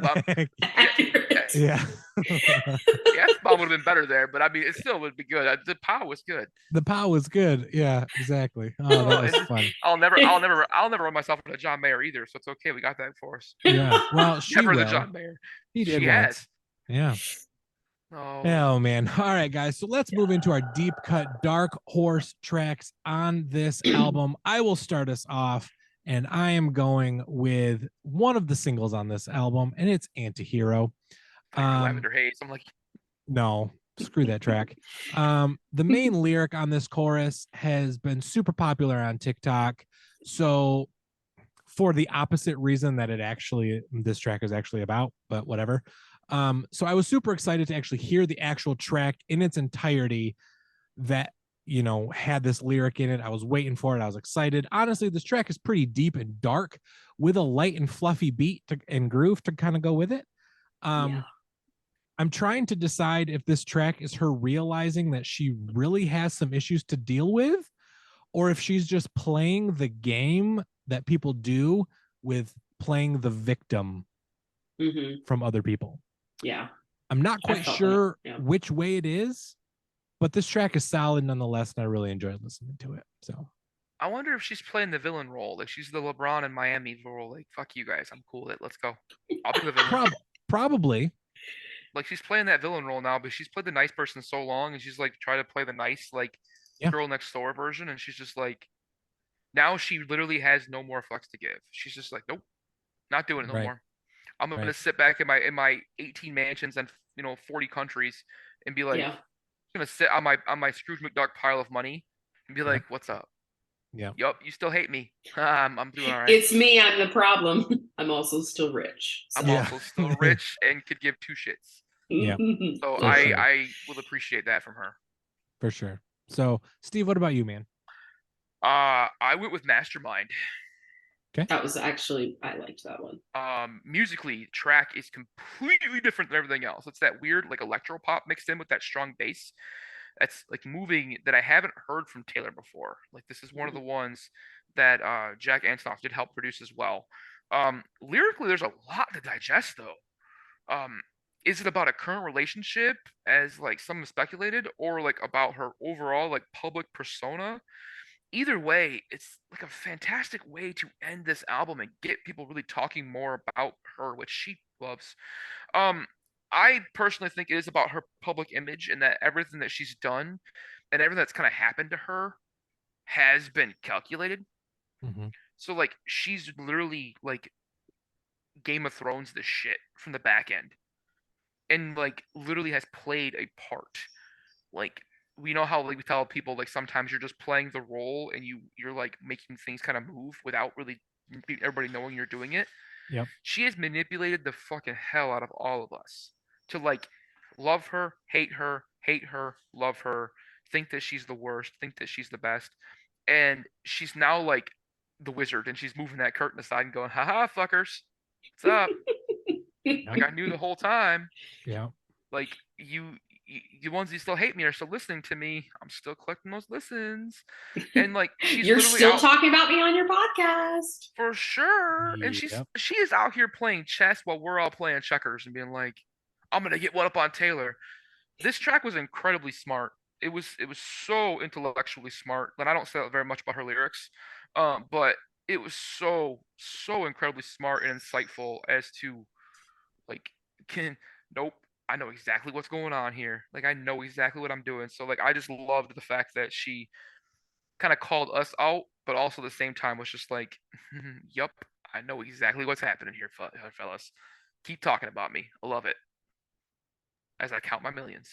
Accurate. Yeah. Yeah, F-bomb would have been better there, but I mean, it still would be good. The pow was good. The pow was good. Yeah, exactly. Oh, that was fun. I'll never run myself with a John Mayer either, so it's okay. We got that for us. Yeah. Well, she Never will. the John Mayer. He did She once. has. Yeah. Oh man. All right, guys. So let's move into our deep cut dark horse tracks on this album. I will start us off, and I am going with one of the singles on this album, and it's Antihero. Lavender Haze. I'm like, no, screw that track. The main lyric on this chorus has been super popular on TikTok. So for the opposite reason that this track is actually about, but whatever. So I was super excited to actually hear the actual track in its entirety. That had this lyric in it. I was waiting for it. I was excited. Honestly, this track is pretty deep and dark with a light and fluffy beat and groove to kind of go with it. Yeah. I'm trying to decide if this track is her realizing that she really has some issues to deal with, or if she's just playing the game that people do with playing the victim from other people. Yeah. I'm not quite sure Yeah. which way it is, but this track is solid nonetheless, and I really enjoyed listening to it. So I wonder if she's playing the villain role. Like she's the LeBron in Miami role. Like, fuck you guys. I'm cool with it. Let's go. I'll be the villain. probably. Like she's playing that villain role now, but she's played the nice person so long, and she's like try to play the nice girl next door version, and she's just like now she literally has no more flex to give. She's just like, nope, not doing it no more. I'm gonna sit back in my 18 mansions and 40 countries and be like, I'm gonna sit on my Scrooge McDuck pile of money and be like, what's up? Yeah. Yup, you still hate me. I'm doing all right. It's me. I'm the problem. I'm also still rich. So. I'm also still rich and could give two shits. Yeah. So I will appreciate that from her. For sure. So Steve, what about you, man? I went with Mastermind. Okay. That was actually, I liked that one. Musically, track is completely different than everything else. It's that weird like electro pop mixed in with that strong bass. That's like moving that I haven't heard from Taylor before. Like this is one of the ones that Jack Antonoff did help produce as well. Lyrically, there's a lot to digest though. Is it about a current relationship, as like some have speculated, or like about her overall like public persona? Either way, it's like a fantastic way to end this album and get people really talking more about her, which she loves. I personally think it is about her public image and that everything that she's done and everything that's kind of happened to her has been calculated. So like she's literally like Game of Thrones this shit from the back end. And like literally has played a part. Like we know how like we tell people like sometimes you're just playing the role and you're like making things kind of move without really everybody knowing you're doing it. Yep. She has manipulated the fucking hell out of all of us to like love her, hate her, love her, think that she's the worst, think that she's the best. And she's now like the wizard and she's moving that curtain aside and going, haha, fuckers. What's up? Like I knew the whole time. Yeah. Like the ones who still hate me are still listening to me. I'm still collecting those listens. And like she's You're still talking about me on your podcast. For sure. And she is out here playing chess while we're all playing checkers and being like, I'm gonna get one up on Taylor. This track was incredibly smart. It was so intellectually smart. And I don't say that very much about her lyrics. But it was so incredibly smart and insightful as to like nope, I know exactly what's going on here. Like I know exactly what I'm doing. So like I just loved the fact that she kind of called us out, but also at the same time was just like, yup, I know exactly what's happening here, fellas. Keep talking about me. I love it. As I count my millions.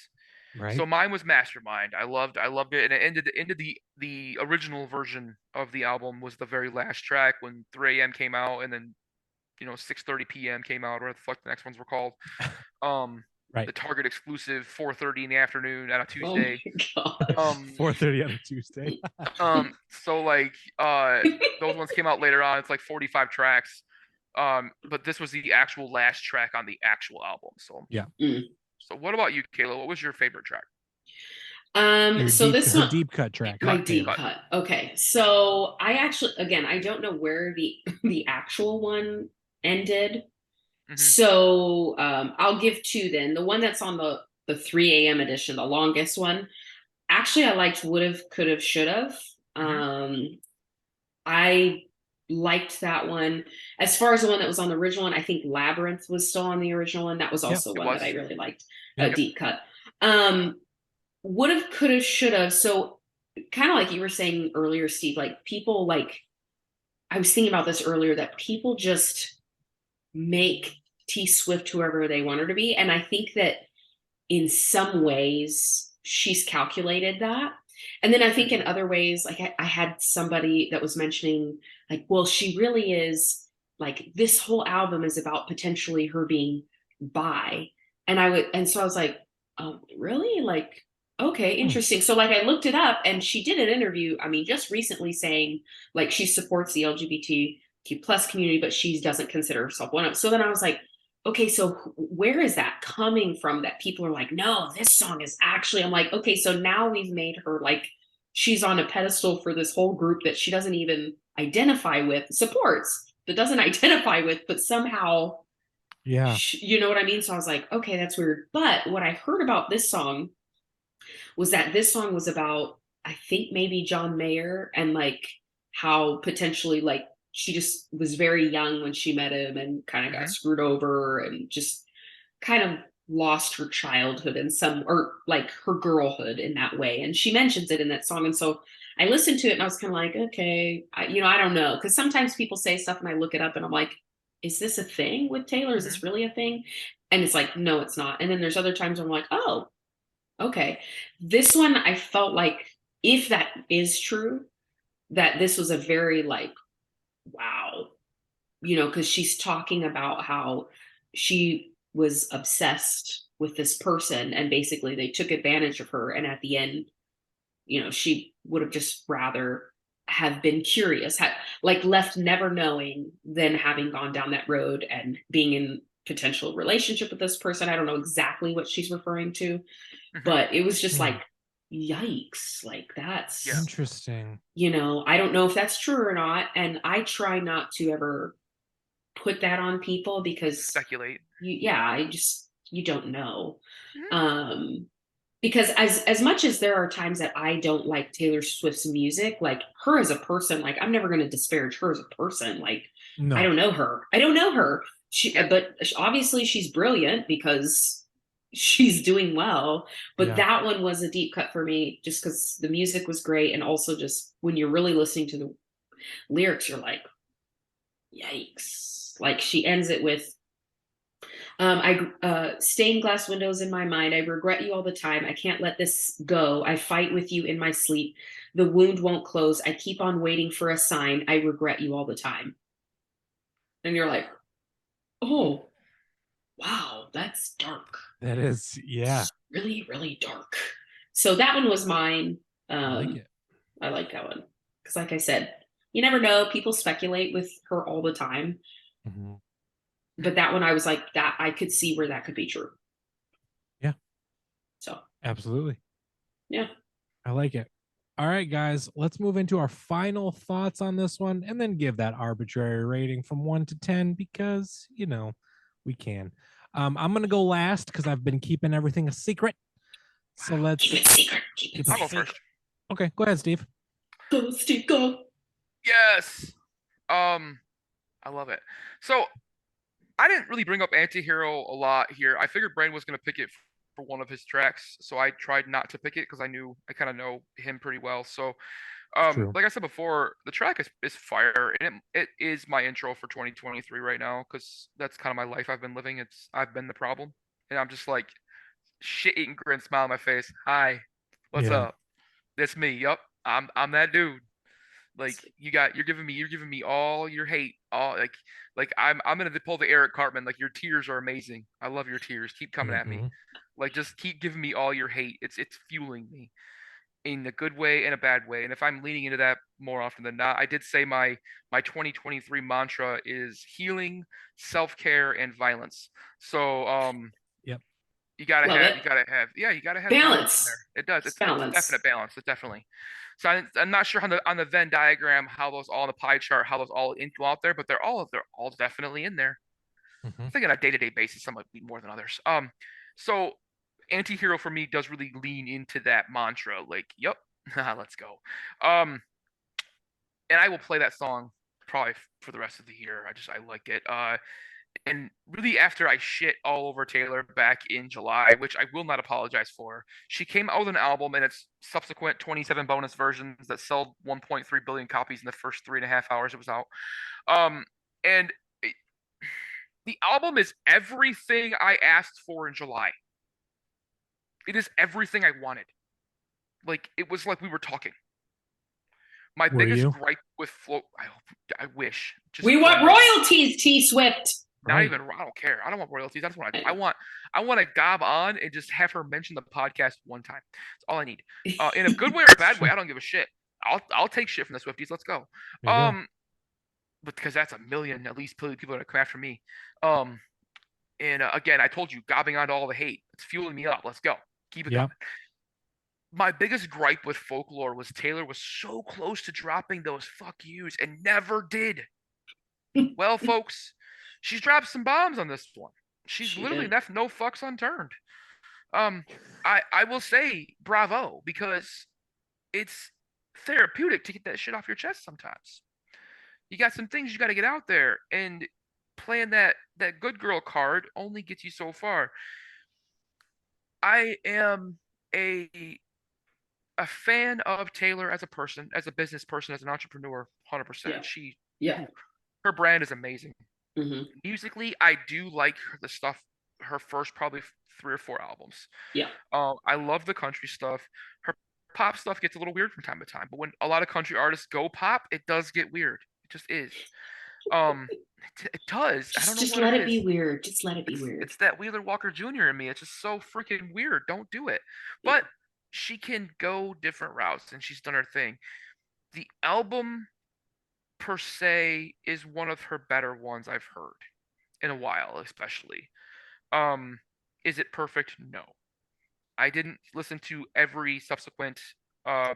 Right. So mine was Mastermind. I loved it, and it ended the original version of the album was the very last track when 3 a.m. came out, and then 6:30 p.m. came out, or what the fuck the next ones were called. Right. The Target exclusive 4:30 in the afternoon on a Tuesday. Oh my God. 4:30 on a Tuesday. So like those ones came out later on. It's like 45 tracks. But this was the actual last track on the actual album. So yeah. So what about you, Kayla? What was your favorite track? So this one, deep cut track. My deep cut. Okay. So I actually, again, I don't know where the actual one ended. So I'll give two then. The one that's on the 3 a.m. edition, the longest one. Actually, I liked Would've, Could've, Should've. I liked that one. As far as the one that was on the original one, I think Labyrinth was still on the original one. That was also one that I really liked. Deep cut. Would've, Could've, Should've. So kind of like you were saying earlier, Steve, like people like, I was thinking about this earlier, that people just make T Swift whoever they want her to be. And I think that in some ways she's calculated that. And then I think in other ways, like I had somebody that was mentioning like, well, she really is like, this whole album is about potentially her being bi. And so I was like, oh, really? Like, Okay, interesting. So like I looked it up and she did an interview, I mean, just recently saying like she supports the LGBTQ plus community, but she doesn't consider herself one of. So then I was like, okay, so where is that coming from that people are like, no, this song is actually, I'm like, okay, so now we've made her like she's on a pedestal for this whole group that she doesn't even identify with, supports, but doesn't identify with, but somehow Yeah. you know what I mean? So I was like, okay, that's weird. But what I heard about this song was that this song was about, I think maybe John Mayer and like how potentially like she just was very young when she met him and kind of got Mm-hmm. screwed over and just kind of lost her childhood in some, or like her girlhood in that way. And she mentions it in that song. And so I listened to it and I was kind of like, okay, I don't know. Cause sometimes people say stuff and I look it up and I'm like, is this a thing with Taylor? Is Mm-hmm. this really a thing? And it's like, no, it's not. And then there's other times I'm like, oh, okay. This one, I felt like if that is true, that this was a very like, wow, because she's talking about how she was obsessed with this person and basically they took advantage of her. And at the end, she would have just rather have been curious, had like left never knowing than having gone down that road and being in potential relationship with this person. I don't know exactly what she's referring to, Mm-hmm. but it was just Hmm. like, yikes, like that's, Yeah. Interesting. I don't know if that's true or not. And I try not to ever put that on people because Speculate. you don't know. Mm-hmm. Because as much as there are times that I don't like Taylor Swift's music, like her as a person, like I'm never going to disparage her as a person. Like No. I don't know her. Yeah. But obviously she's brilliant because she's doing well. But Yeah. that one was a deep cut for me, just because the music was great, and also just when you're really listening to the lyrics, you're like, yikes! Like she ends it with, I stained glass windows in my mind. I regret you all the time. I can't let this go. I fight with you in my sleep. The wound won't close. I keep on waiting for a sign. I regret you all the time. And you're like, oh, wow, that's dark. That is, yeah. It's really, really dark. So that one was mine. I like it. I like that one. Because like I said, you never know. People speculate with her all the time. Mhm. But that one I was like, that I could see where that could be true. Yeah. So Absolutely. yeah. I like it. All right, guys, let's move into our final thoughts on this one and then give that arbitrary rating from 1 to 10 because, we can. I'm going to go last because I've been keeping everything a secret. So let's Keep it secret. Keep it I'll I'll go secret. first. Okay, go ahead, Steve. Go, Steve, go. Yes. I love it. So I didn't really bring up Antihero a lot here. I figured Brain was gonna pick it for one of his tracks, so I tried not to pick it because I kind of know him pretty well. So, True. like I said before, the track is fire, and it is my intro for 2023 right now because that's kind of my life I've been living. I've been the problem, and I'm just like shit eating grin, smile on my face. Hi, what's Yeah. up? That's me. Yup, I'm that dude. Like you're giving me all your hate, all like I'm gonna pull the Eric Cartman. Like your tears are amazing. I love your tears. Keep coming at me. Mhm. Like just keep giving me all your hate. It's fueling me in a good way and a bad way. And if I'm leaning into that more often than not, I did say my 2023 mantra is healing, self-care, and violence. So Yep. you gotta Love have it. you gotta have balance in Balance. there. It does. It's It's balance. definite balance. It's definitely. So I'm not sure on the Venn diagram how those all in the pie chart how those all go out there, but they're all definitely in there. I Mhm. think on a day-to-day basis, some might be more than others. So anti-hero for me does really lean into that mantra, like, yep, let's go. And I will play that song probably for the rest of the year. I like it. And really after I shit all over Taylor back in July, which I will not apologize for, she came out with an album and its subsequent 27 bonus versions that sold 1.3 billion copies in the first 3.5 hours it was out. And the album is everything I asked for in July. It is everything I wanted. Like it was like we were talking. My Were biggest you? gripe with Float, I wish. Just We for a want moment. royalties, T Swift. Not Right. even I don't care. I don't want royalties. I just want I want to gob on and just have her mention the podcast one time. That's all I need. In a good way or a bad way, I don't give a shit. I'll take shit from the Swifties. Let's go. There you go. But because that's a million at least people that come after me. Um, and again, I told you, gobbing onto all the hate. It's fueling me up. Let's go. Keep it Yep. coming. My biggest gripe with Folklore was Taylor was so close to dropping those fuck yous and never did. Well, folks, she's dropped some bombs on this one. She's literally left no fucks unturned. I will say bravo because it's therapeutic to get that shit off your chest sometimes. You got some things you got to get out there, and playing that good girl card only gets you so far. I am a fan of Taylor as a person, as a business person, as an entrepreneur, 100%. Her brand is amazing. Mm-hmm. Musically, I do like the stuff, her first probably 3 or 4 albums. Yeah. I love the country stuff. Her pop stuff gets a little weird from time to time, but when a lot of country artists go pop, it does get weird. It just is. It does. I don't know just what let it it is. be weird. Just let it be weird. It's that Wheeler Walker Jr. in me. It's just so freaking weird. Don't do it. But she can go different routes, and she's done her thing. The album per se is one of her better ones I've heard in a while, especially. Is it perfect? No. I didn't listen to every subsequent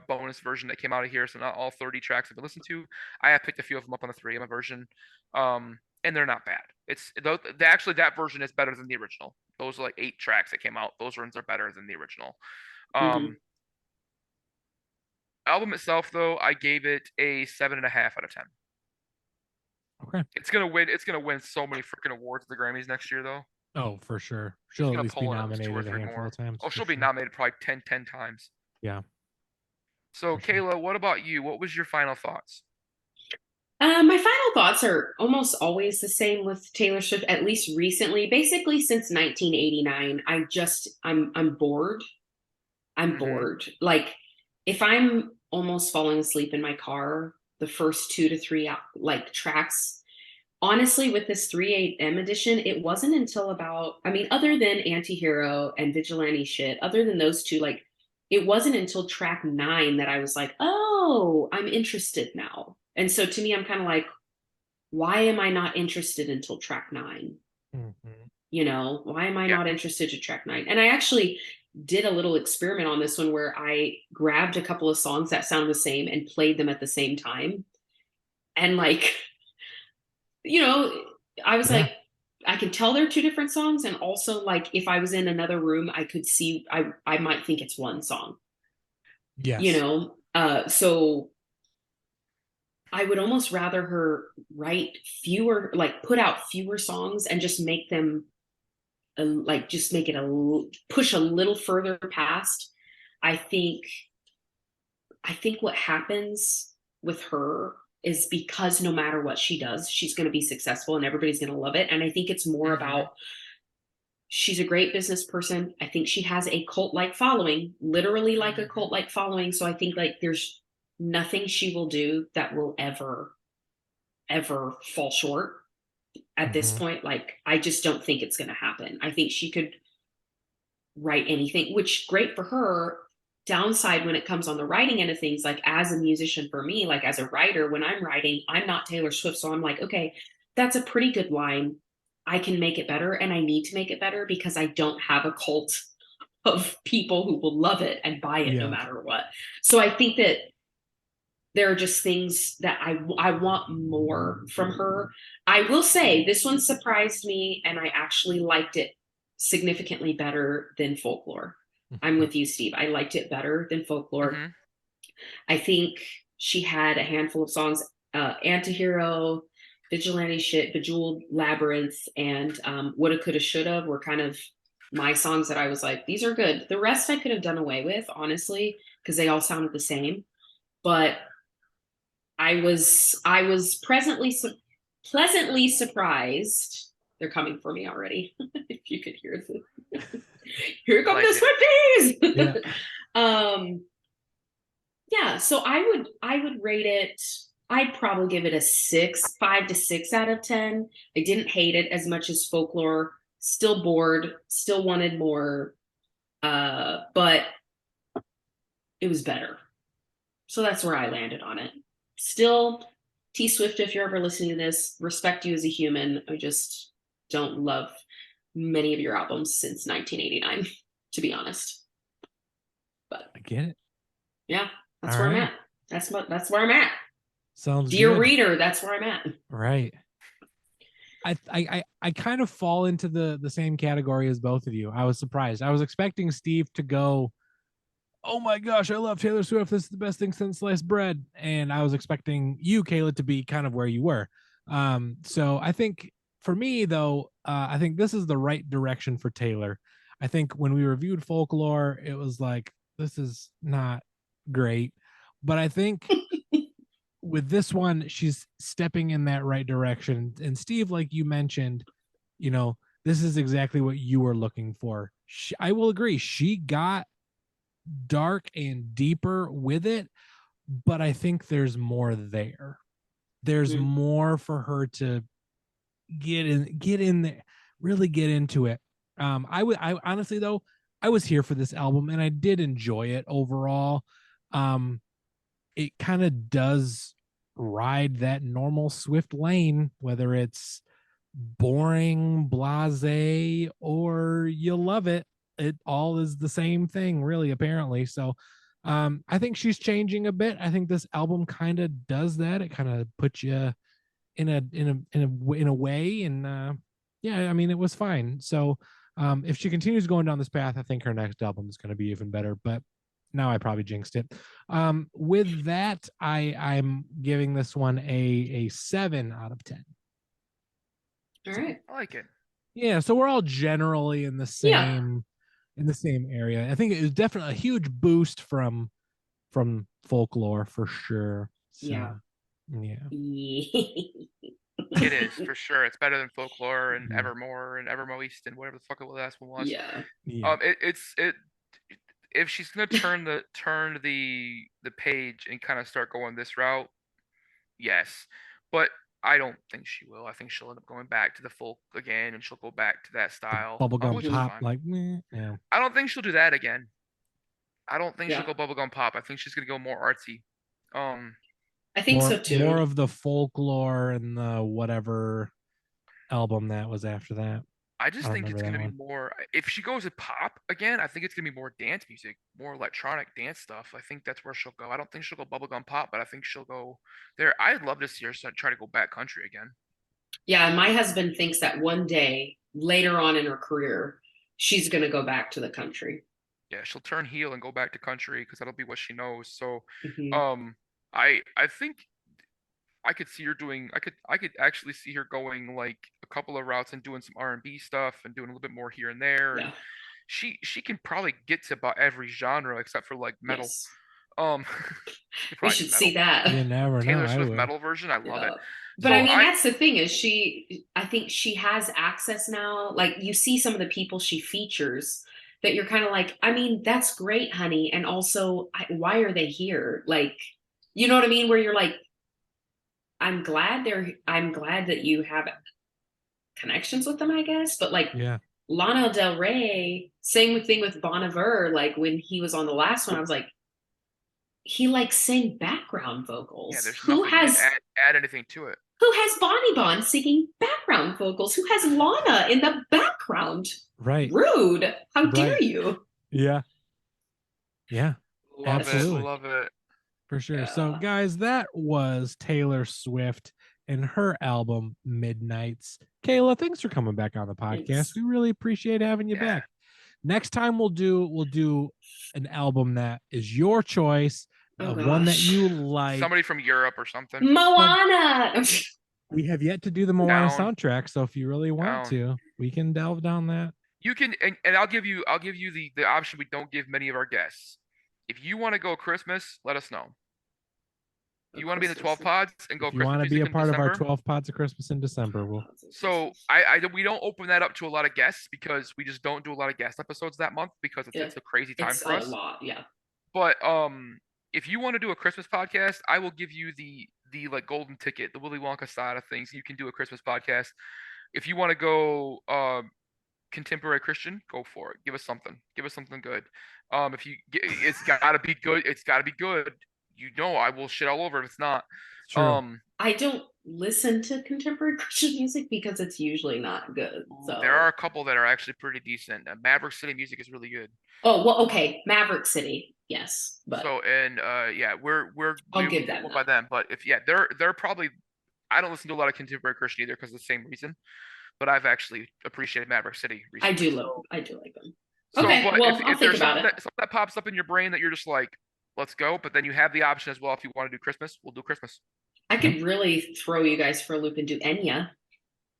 bonus version that came out of here, so not all 30 tracks have been listened to. I have picked a few of them up on the 3M version, and they're not bad. It's actually that version is better than the original. Those are like 8 tracks that came out. Those ones are better than the original. Album itself, though, I gave it a 7.5 out of 10. Okay. It's gonna win. It's gonna win so many freaking awards at the Grammys next year, though. Oh, for sure. She'll at least be nominated a handful of times. Oh, she'll be nominated probably 10 times. Yeah. So, Kayla, what about you? What was your final thoughts? My final thoughts are almost always the same with Taylor Swift, at least recently. Basically, since 1989, I'm bored. I'm bored. Like, if I'm almost falling asleep in my car, the first 2 to 3 tracks. Honestly, with this 3AM edition, it wasn't until about, other than Antihero and Vigilante Shit, other than those two, it wasn't until track 9 that I was like, oh, I'm interested now. And so to me, I'm kind of like, why am I not interested until track 9? Mm-hmm. Why am I not interested to track 9? And I actually did a little experiment on this one where I grabbed a couple of songs that sound the same and played them at the same time. And I was like, I can tell they're 2 different songs. And also, if I was in another room, I could see, I might think it's one song. Yes. So I would almost rather her write fewer, put out fewer songs and just make them, just make it push a little further past. I think what happens with her is because no matter what she does, she's going to be successful and everybody's going to love it. And I think it's more about, she's a great business person. I think she has a cult-like following, literally like a cult-like following. So I think there's nothing she will do that will ever fall short at this point. I just don't think it's going to happen. I think she could write anything, which great for her. Downside when it comes on the writing end of things, as a musician for me, as a writer, when I'm writing, I'm not Taylor Swift. So I'm like, okay, that's a pretty good line. I can make it better, and I need to make it better because I don't have a cult of people who will love it and buy it no matter what. So I think that there are just things that I want more from her. I will say this one surprised me, and I actually liked it significantly better than Folklore. I'm with you, Steve. I liked it better than Folklore. I think she had a handful of songs, Antihero, Vigilante Shit, Bejeweled, Labyrinth, and Woulda, Coulda, Shoulda were kind of my songs that I was like, these are good. The rest I could have done away with, honestly, because they all sounded the same. But I was pleasantly surprised. They're coming for me already. If you could hear them. Here come the Swifties. So I would rate it I'd probably give it a 6, 5 to 6 out of 10. I didn't hate it as much as Folklore. Still bored, still wanted more, but it was better. So that's where I landed on it. Still, T Swift, if you're ever listening to this, respect you as a human. I just don't love many of your albums since 1989, to be honest. But I get it. yeah, that's All where I'm right. at. That's where I'm at. Sounds Dear good. reader, that's where I'm at. Right. I kind of fall into the same category as both of you. I was surprised. I was expecting Steve to go, "Oh my gosh, I love Taylor Swift. This is the best thing since sliced bread." And I was expecting you, Kayla, to be kind of where you were. So I think for me though, I think this is the right direction for Taylor. I think when we reviewed Folklore, it was like, this is not great. But I think with this one, she's stepping in that right direction. And Steve, like you mentioned, this is exactly what you were looking for. I will agree. She got dark and deeper with it, but I think there's more there. There's more for her to get in there, really get into it. I honestly though, I was here for this album and I did enjoy it overall. It kind of does ride that normal Swift lane, whether it's boring, blase, or you love it. It all is the same thing, really, apparently. So I think she's changing a bit. I think this album kind of does that. It kind of puts you in a way, and yeah, I mean, it was fine. So if she continues going down this path, I think her next album is going to be even better. But now I probably jinxed it. With that, I'm giving this one a 7 out of 10. All right. I like it. Yeah, so we're all generally in the same area. I think it was definitely a huge boost from Folklore for sure. So, Yeah. It is for sure. It's better than Folklore and Mhm. Evermore and Evermoist and whatever the fuck the last one was. Yeah. It if she's gonna turn the page and kind of start going this route, yes, but I don't think she will. I think she'll end up going back to the folk again, and she'll go back to that style, Bubblegum which is pop, fine. like, yeah. I don't think she'll do that again. I don't think Yeah. she'll go bubblegum pop. I think she's gonna go more artsy. I think so too. More of the Folklore and the whatever album that was after that. I just think it's gonna be one. more. If she goes to pop again, I think it's gonna be more dance music, more electronic dance stuff. I think that's where she'll go. I don't think she'll go bubblegum pop, but I think she'll go there. I'd love to see her try to go back country again. Yeah, my husband thinks that one day later on in her career, she's going to go back to the country. Yeah, she'll turn heel and go back to country because that'll be what she knows. So, Mhm. I think I could see her doing. I could actually see her going like a couple of routes and doing some R&B stuff and doing a little bit more here and there. And Yeah. she can probably get to about every genre except for like metal. Yes. Um, she could We probably should do metal. see that. You never know. Taylor I Swift would. metal version, I love it. But So I mean, that's the thing is I think she has access now. Like you see some of the people she features that you're kind of like, I mean, that's great, honey. And also, why are they here? Like, you know what I mean? Where you're like, I'm glad that you have connections with them, I guess. But like Yeah. Lana Del Rey, same thing with Bon Iver. Like when he was on the last one, I was like, he like sang background vocals. yeah, there's Who nothing. You has didn't add anything to it. who has Bonnie Bon singing background vocals? Who has Lana in the background? Right. Rude. How dare Right. you? Yeah. Yeah. Love Absolutely. it. Love it. For sure. Yeah. So, guys, that was Taylor Swift and her album Midnights. Kayla, thanks for coming back on the podcast. Thanks. We really appreciate having you back. Next time we'll do an album that is your choice, one that you like. Somebody from Europe or something. Moana. We have yet to do the Moana Down. soundtrack, so if you really want Down. to, we can delve down that. You can, and I'll give you the option we don't give many of our guests. If you want to go Christmas, let us know. You want to be in the 12 pods and go If you Christmas want to be music a in part of our December? 12 pods of Christmas in December, we'll So we don't open that up to a lot of guests because we just don't do a lot of guest episodes that month because it's a crazy time It's for us. a lot, yeah. But if you want to do a Christmas podcast, I will give you the the like golden ticket, the Willy Wonka side of things. You can do a Christmas podcast. If you want to go contemporary Christian, go for it. Give us something. Give us something good. If you it's gotta be good. It's gotta be good. You know, I will shit all over if it's not. It's true. I don't listen to contemporary Christian music because it's usually not good. So there are a couple that are actually pretty decent. Maverick City music is really good. Oh well, okay, Maverick City, yes, but So and yeah, I'll give that by them. But if yeah, they're probably. I don't listen to a lot of contemporary Christian either because of the same reason. But I've actually appreciated Maverick City recently. I do like them. So, Okay, but well, I'll if think there's about something it. something that pops up in your brain that you're just like, let's go, but then you have the option as well if you want to do Christmas, we'll do Christmas. I could really throw you guys for a loop and do Enya.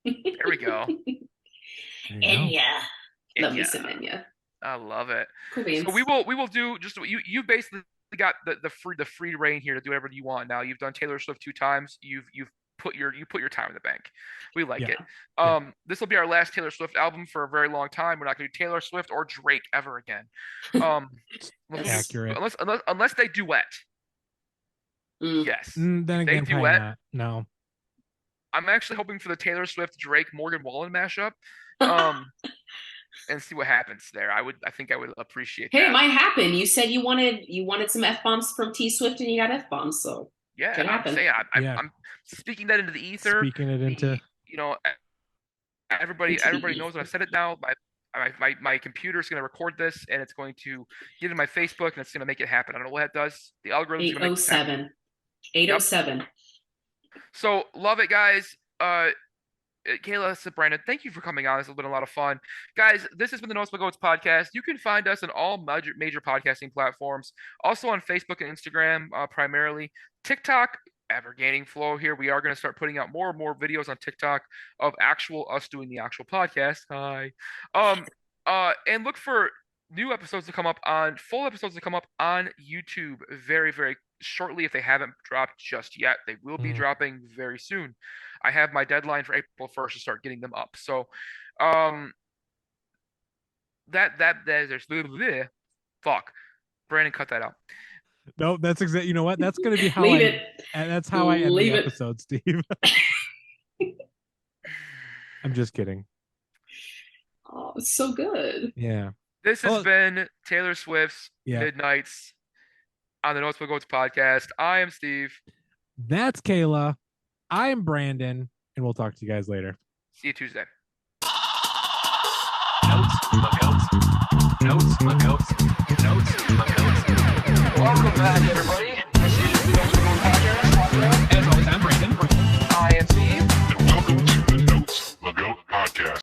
There we go. There you go. Enya. Love me Enya. some Enya. I love it. Cool beans. So we will do just you basically got the free reign here to do whatever you want now. You've done Taylor Swift 2 times. You've put your time in the bank. We like Yeah. it. This will be our last Taylor Swift album for a very long time. We're not going to do Taylor Swift or Drake ever again. Accurate. Unless they duet. Mm. Yes. Then They again, probably duet. not. No. I'm actually hoping for the Taylor Swift Drake Morgan Wallen mashup. And see what happens there. I think I would appreciate Hey, that. it might happen. You said you wanted some F bombs from T Swift and you got F bombs, so Yeah, could I'm happen. saying Yeah. I'm speaking that into the ether. Speaking it into You know, everybody Into the everybody knows that I've said it now. My computer is going to record this and it's going to get in my Facebook and it's going to make it happen. I don't know what that does. The algorithm's going to make it happen. 807. So love it, guys. Kayla, Brandon, thank you for coming on. This has been a lot of fun. Guys, this has been the Noticeable Goats podcast. You can find us on all major podcasting platforms. Also on Facebook and Instagram, primarily. TikTok, ever gaining flow here. We are going to start putting out more and more videos on TikTok of actual us doing the actual podcast. Hi. And look for new episodes to come up on full episodes to come up on YouTube very, very shortly. If they haven't dropped just yet, they will be dropping very soon. I have my deadline for April 1st to start getting them up. So, there's fuck. Brandon, cut that out. no, that's exactly. You know what? That's going to be how Leave I. it. That's how I end Leave the it. episode, Steve. I'm just kidding. Oh, it's so good. Yeah. This has been Taylor Swift's Midnights on the Noticeable Goats podcast. I am Steve. That's Kayla. I am Brandon, and we'll talk to you guys later. See you Tuesday. Notes, my goats. Welcome back, everybody.